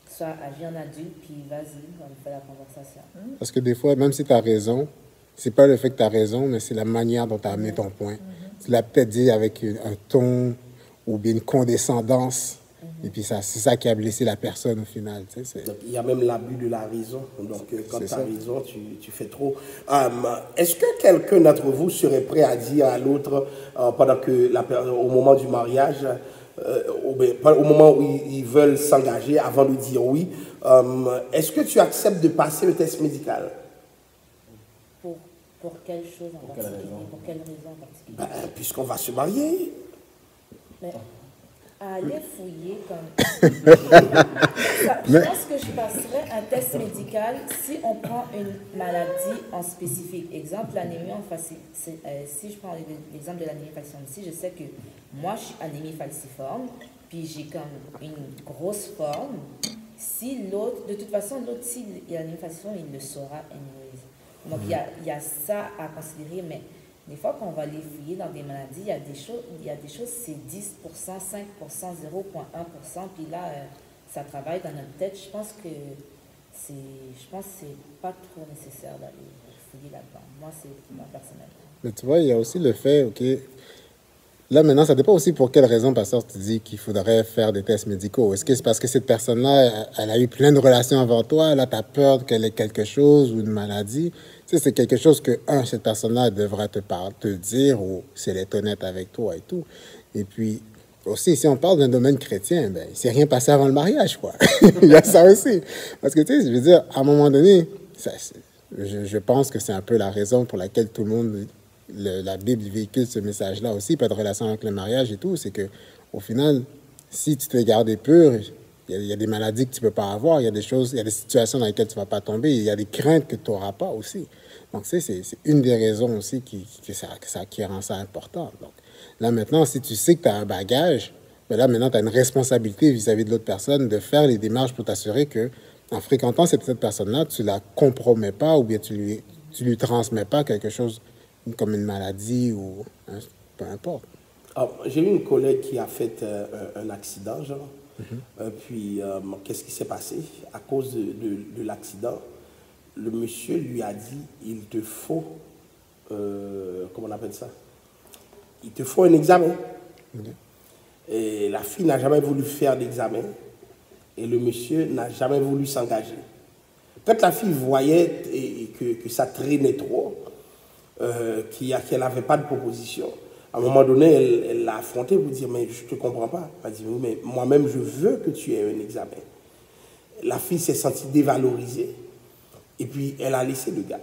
soit agir en adulte, puis vas-y, on fait la conversation. Parce que des fois, même si tu as raison, c'est pas le fait que tu as raison, mais c'est la manière dont tu as amené ton point. Tu l'as peut-être dit avec un ton ou bien une condescendance, et puis c'est ça qui a blessé la personne au final. Tu sais, donc, il y a même l'abus de la raison. Donc, quand tu as raison, tu fais trop. Est-ce que quelqu'un d'entre vous serait prêt à dire à l'autre, pendant que au moment du mariage, au moment où ils veulent s'engager, avant de dire oui, est-ce que tu acceptes de passer le test médical? Pour quelle chose en particulier? Pour quelle raison en particulier? Puisqu'on va se marier. Mais à aller fouiller comme... je pense que je passerais un test médical si on prend une maladie en spécifique. Exemple, l'anémie si je prends l'exemple de l'anémie falciforme, si je sais que moi je suis anémie falciforme, puis j'ai comme une grosse forme, si l'autre, de toute façon, l'autre, s'il y a une façon, il le saura anyways. Donc, il y a ça à considérer, mais des fois, quand on va les fouiller dans des maladies, il y a des choses, c'est 10%, 5%, 0,1%, puis là, ça travaille dans notre tête. Je pense que c'est pas trop nécessaire d'aller fouiller là-dedans. Moi, c'est moi personnellement. Mais tu vois, il y a aussi le fait, OK, là maintenant, ça dépend aussi pour quelle raison, pasteur, tu dis qu'il faudrait faire des tests médicaux. Est-ce que c'est parce que cette personne-là, elle a eu plein de relations avant toi, là, tu as peur qu'elle ait quelque chose ou une maladie? Tu sais, c'est quelque chose que, cette personne-là devrait te dire, ou si elle est honnête avec toi et tout. Et puis, aussi, si on parle d'un domaine chrétien, ben, il ne s'est rien passé avant le mariage, quoi. Il y a ça aussi. Parce que, tu sais, je veux dire, à un moment donné, je pense que c'est un peu la raison pour laquelle tout le monde, la Bible véhicule ce message-là aussi, pas de relation avec le mariage et tout, c'est que au final, si tu te gardes pur, il y a des maladies que tu ne peux pas avoir, il y a des choses, il y a des situations dans lesquelles tu ne vas pas tomber, il y a des craintes que tu n'auras pas aussi. Donc, c'est une des raisons aussi qui rend ça important. Donc, là, maintenant, si tu sais que tu as un bagage, ben là, maintenant, tu as une responsabilité vis-à-vis de l'autre personne de faire les démarches pour t'assurer que en fréquentant cette personne-là, tu ne la compromets pas ou bien tu lui transmets pas quelque chose comme une maladie ou peu importe. J'ai eu une collègue qui a fait un accident, genre. Puis, qu'est-ce qui s'est passé? À cause de l'accident, le monsieur lui a dit, il te faut, comment on appelle ça? Il te faut un examen. Et la fille n'a jamais voulu faire d'examen. Et le monsieur n'a jamais voulu s'engager. Quand la fille voyait que ça traînait trop, qu'elle n'avait pas de proposition, à un moment donné, elle l'a affronté pour dire, mais je ne te comprends pas. Elle a dit, oui, mais moi-même, je veux que tu aies un examen. La fille s'est sentie dévalorisée. Et puis, elle a laissé le gars.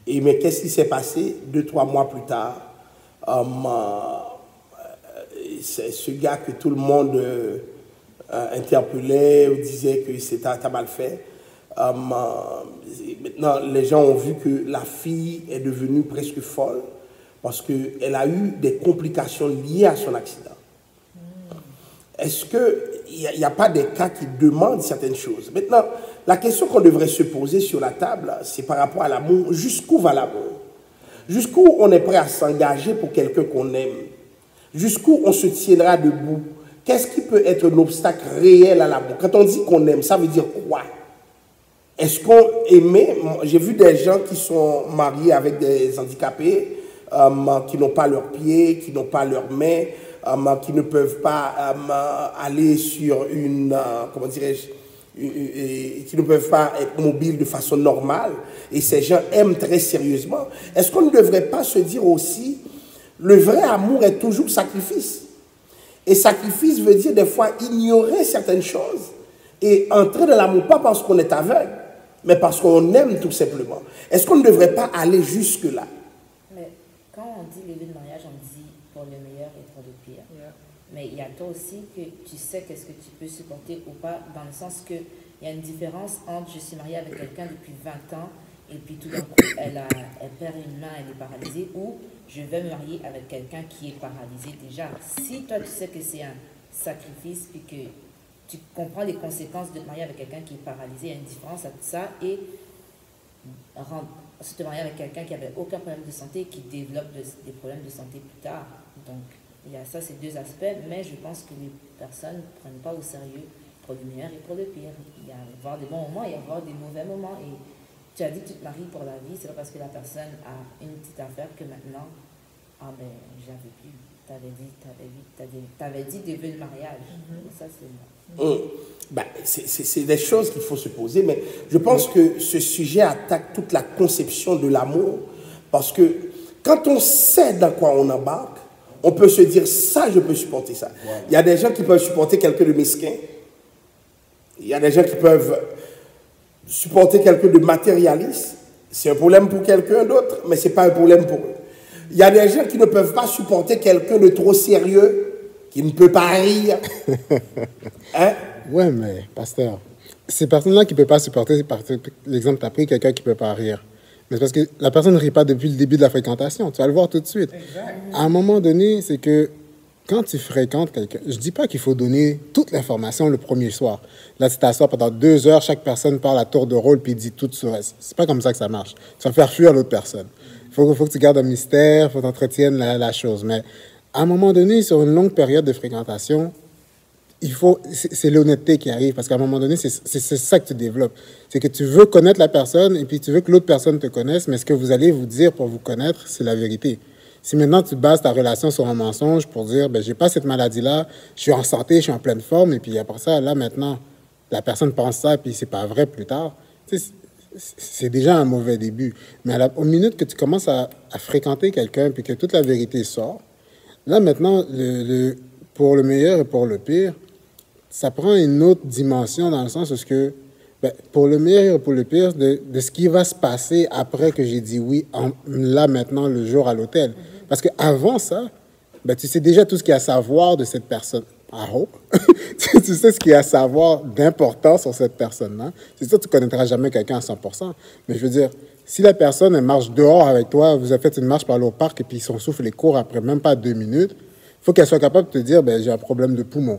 Mais qu'est-ce qui s'est passé 2-3 mois plus tard? Ce gars que tout le monde interpellait ou disait que t'as mal fait. Maintenant, les gens ont vu que la fille est devenue presque folle parce qu'elle a eu des complications liées à son accident. Est-ce qu'il n'y a pas des cas qui demandent certaines choses? Maintenant, la question qu'on devrait se poser sur la table, c'est par rapport à l'amour. Jusqu'où va l'amour? Jusqu'où on est prêt à s'engager pour quelqu'un qu'on aime? Jusqu'où on se tiendra debout? Qu'est-ce qui peut être un obstacle réel à l'amour? Quand on dit qu'on aime, ça veut dire quoi? Est-ce qu'on aimait? J'ai vu des gens qui sont mariés avec des handicapés, qui n'ont pas leurs pieds, qui n'ont pas leurs mains, qui ne peuvent pas aller sur comment dirais-je, qui ne peuvent pas être mobiles de façon normale. Et ces gens aiment très sérieusement. Est-ce qu'on ne devrait pas se dire aussi, le vrai amour est toujours sacrifice? Et sacrifice veut dire des fois ignorer certaines choses et entrer dans l'amour, pas parce qu'on est aveugle, mais parce qu'on aime tout simplement. Est-ce qu'on ne devrait pas aller jusque-là? Mais quand on dit les vœux de mariage, on dit pour le meilleur et pour le pire. Yeah. Mais il y a toi aussi que tu sais qu'est-ce que tu peux supporter ou pas, dans le sens qu'il y a une différence entre je suis mariée avec quelqu'un depuis 20 ans et puis tout d'un coup elle perd une main, elle est paralysée, ou je vais me marier avec quelqu'un qui est paralysé déjà. Si toi tu sais que c'est un sacrifice puis que tu comprends les conséquences de te marier avec quelqu'un qui est paralysé, il y a une différence entre ça et se marier avec quelqu'un qui n'avait aucun problème de santé et qui développe des problèmes de santé plus tard. Donc, il y a ça, ces deux aspects, mais je pense que les personnes ne prennent pas au sérieux pour le meilleur et pour le pire. Il y a avoir des bons moments, il y a avoir des mauvais moments. Et tu as dit que tu te maries pour la vie, c'est pas parce que la personne a une petite affaire que maintenant, j'avais plus. T'avais dit des vœux de mariage. Ça, c'est moi. C'est des choses qu'il faut se poser, mais je pense que ce sujet attaque toute la conception de l'amour, parce que quand on sait dans quoi on embarque, on peut se dire, ça, je peux supporter ça. Voilà. Il y a des gens qui peuvent supporter quelqu'un de mesquin, il y a des gens qui peuvent supporter quelqu'un de matérialiste. C'est un problème pour quelqu'un d'autre, mais ce n'est pas un problème pour eux. Il y a des gens qui ne peuvent pas supporter quelqu'un de trop sérieux, qui ne peut pas rire. Hein? Oui, mais, pasteur, ces personnes-là qui ne peuvent pas supporter, l'exemple que tu as pris, quelqu'un qui ne peut pas rire. Mais c'est parce que la personne ne rit pas depuis le début de la fréquentation. Tu vas le voir tout de suite. Exact. À un moment donné, c'est que quand tu fréquentes quelqu'un, je dis pas qu'il faut donner toute l'information le premier soir. Là, tu t'assois pendant 2 heures, chaque personne parle à tour de rôle puis dit tout sur elle. C'est pas comme ça que ça marche. Ça va faire fuir l'autre personne. Faut que tu gardes un mystère, faut que tu entretiennes la chose. Mais à un moment donné, sur une longue période de fréquentation, c'est l'honnêteté qui arrive, parce qu'à un moment donné, c'est ça que tu développes. C'est que tu veux connaître la personne et puis tu veux que l'autre personne te connaisse, mais ce que vous allez vous dire pour vous connaître, c'est la vérité. Si maintenant tu bases ta relation sur un mensonge pour dire, ben, j'ai pas cette maladie-là, je suis en santé, je suis en pleine forme, et puis après ça, là maintenant, la personne pense ça, et puis c'est pas vrai plus tard, c'est déjà un mauvais début. Mais aux minutes que tu commences à fréquenter quelqu'un, puis que toute la vérité sort, là maintenant, pour le meilleur et pour le pire, ça prend une autre dimension dans le sens où ben, pour le meilleur et pour le pire, de ce qui va se passer après que j'ai dit oui, là maintenant, le jour à l'hôtel. Parce qu'avant ça, ben, tu sais déjà tout ce qu'il y a à savoir de cette personne. I hope. Tu sais ce qu'il y a à savoir d'important sur cette personne-là. C'est sûr que tu ne connaîtras jamais quelqu'un à 100%. Mais je veux dire, si la personne elle marche dehors avec toi, vous avez fait une marche par aller au parc et puis son souffle est court après même pas 2 minutes, il faut qu'elle soit capable de te dire, ben, j'ai un problème de poumon.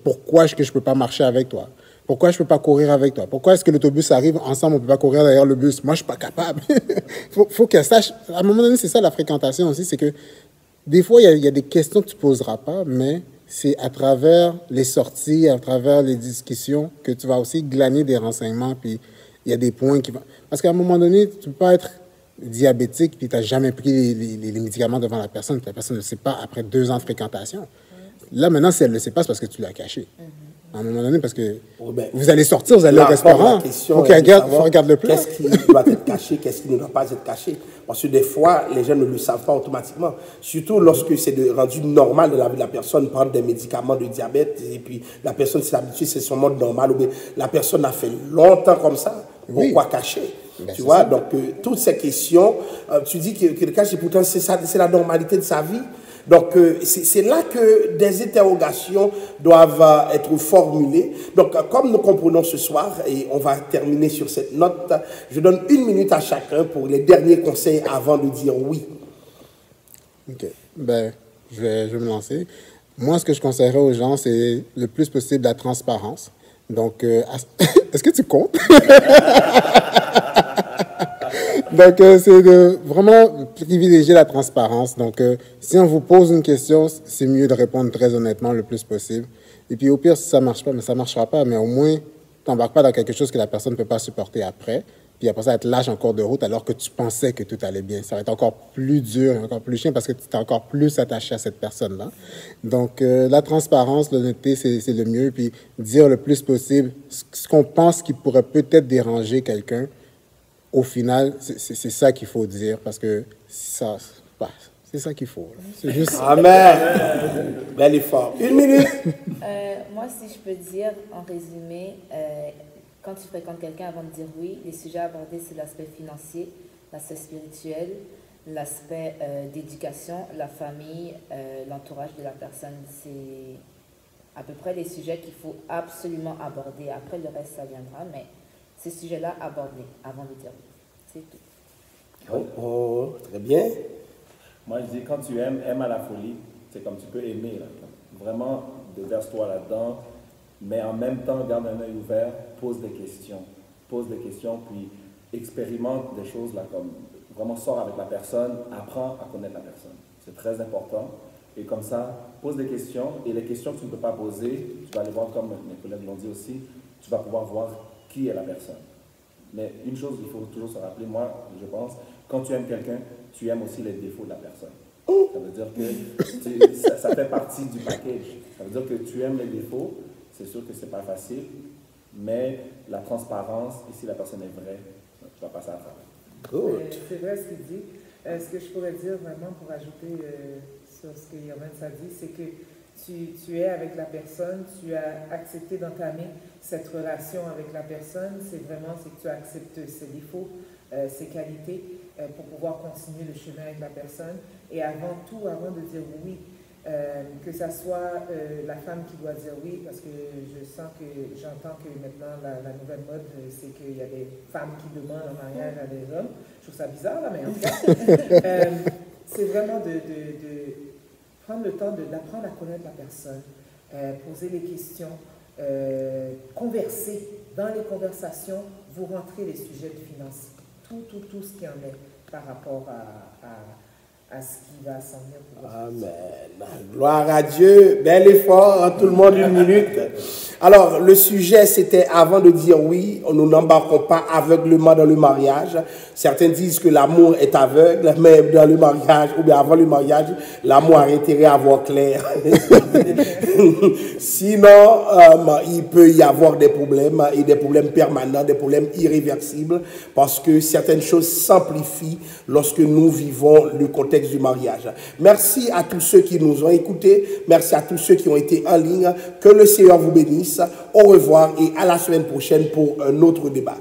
Pourquoi est-ce que je ne peux pas marcher avec toi? Pourquoi je ne peux pas courir avec toi? Pourquoi est-ce que l'autobus arrive ensemble, on ne peut pas courir derrière le bus? Moi, je ne suis pas capable. faut qu'elle sache. À un moment donné, c'est ça la fréquentation aussi, c'est que des fois, il y a des questions que tu ne poseras pas, mais c'est à travers les sorties, à travers les discussions, que tu vas aussi glaner des renseignements, puis il y a des points qui vont... Parce qu'à un moment donné, tu ne peux pas être diabétique, puis tu n'as jamais pris les médicaments devant la personne, puis la personne ne le sait pas après 2 ans de fréquentation. Là, maintenant, si elle ne le sait pas, c'est parce que tu l'as caché. À un moment donné, parce que vous allez sortir, vous allez au restaurant, il faut qu'elle regarde le plat. Qu'est-ce qui doit être caché, qu'est-ce qui ne doit pas être caché? Parce que des fois, les gens ne le savent pas automatiquement. Surtout lorsque c'est rendu normal de la vie de la personne, prendre des médicaments de diabète, et puis la personne s'est habituée, c'est son mode normal, ou bien la personne a fait longtemps comme ça, pourquoi cacher? Tu vois, ça. Donc toutes ces questions, tu dis que le cacher, pourtant c'est la normalité de sa vie. Donc, c'est là que des interrogations doivent être formulées. Donc, comme nous comprenons ce soir, et on va terminer sur cette note, je donne 1 minute à chacun pour les derniers conseils avant de dire oui. OK. Ben, je vais me lancer. Moi, ce que je conseillerais aux gens, c'est le plus possible la transparence. Donc, est-ce que tu comptes? Donc, c'est de vraiment privilégier la transparence. Donc, si on vous pose une question, c'est mieux de répondre très honnêtement le plus possible. Et puis, au pire, si ça ne marche pas, mais ça ne marchera pas, mais au moins, tu n'embarques pas dans quelque chose que la personne ne peut pas supporter après. Puis après ça, être lâche en cours de route alors que tu pensais que tout allait bien. Ça va être encore plus dur, encore plus chiant parce que tu t'es encore plus attaché à cette personne-là. Donc, la transparence, l'honnêteté, c'est le mieux. Puis, dire le plus possible ce qu'on pense qui pourrait peut-être déranger quelqu'un. Au final, c'est ça qu'il faut dire, parce que c'est ça qu'il faut. C'est juste... Amen. Bel effort. 1 minute. Moi, si je peux dire, en résumé, quand tu fréquentes quelqu'un avant de dire oui, les sujets abordés, c'est l'aspect financier, l'aspect spirituel, l'aspect d'éducation, la famille, l'entourage de la personne. C'est à peu près les sujets qu'il faut absolument aborder. Après, le reste, ça viendra, mais... ces sujets-là abordés avant de dire oui. C'est tout. Oh, très bien. Moi, je dis, quand tu aimes à la folie. C'est comme tu peux aimer, là. Vraiment, déverse-toi là-dedans, mais en même temps, garde un œil ouvert, pose des questions. Pose des questions, puis expérimente des choses, là, comme vraiment sors avec la personne, apprends à connaître la personne. C'est très important. Et comme ça, pose des questions, et les questions que tu ne peux pas poser, tu vas aller voir, comme mes collègues l'ont dit aussi, tu vas pouvoir voir qui est la personne. Mais une chose, il faut toujours se rappeler, moi, je pense, quand tu aimes quelqu'un, tu aimes aussi les défauts de la personne. Ça veut dire que ça fait partie du package. Ça veut dire que tu aimes les défauts, c'est sûr que ce n'est pas facile, mais la transparence, et si la personne est vraie, tu vas passer à travers. C'est vrai ce qu'il dit. Ce que je pourrais dire vraiment pour ajouter sur ce que Yomen a dit, c'est que tu es avec la personne, tu as accepté d'entamer cette relation avec la personne, c'est que tu acceptes ses défauts, ses qualités, pour pouvoir continuer le chemin avec la personne. Et avant tout, avant de dire oui, que ça soit la femme qui doit dire oui, parce que j'entends que maintenant la nouvelle mode, c'est qu'il y a des femmes qui demandent en mariage à des hommes. Je trouve ça bizarre, là, mais en tout cas, c'est vraiment de prendre le temps d'apprendre à connaître la personne, poser les questions, converser. Dans les conversations, vous rentrez les sujets de finances, tout ce qui en est par rapport à ce qui va s'en venir pour vous. Amen. Gloire à Dieu. Bel effort, tout le monde, une minute. Alors, le sujet, c'était avant de dire oui, nous n'embarquons pas aveuglement dans le mariage. Certains disent que l'amour est aveugle, mais dans le mariage, ou bien avant le mariage, l'amour a intérêt à voir clair. Sinon, il peut y avoir des problèmes, et des problèmes permanents, des problèmes irréversibles, parce que certaines choses s'amplifient lorsque nous vivons le contexte du mariage. Merci à tous ceux qui nous ont écoutés. Merci à tous ceux qui ont été en ligne. Que le Seigneur vous bénisse. Au revoir et à la semaine prochaine pour un autre débat.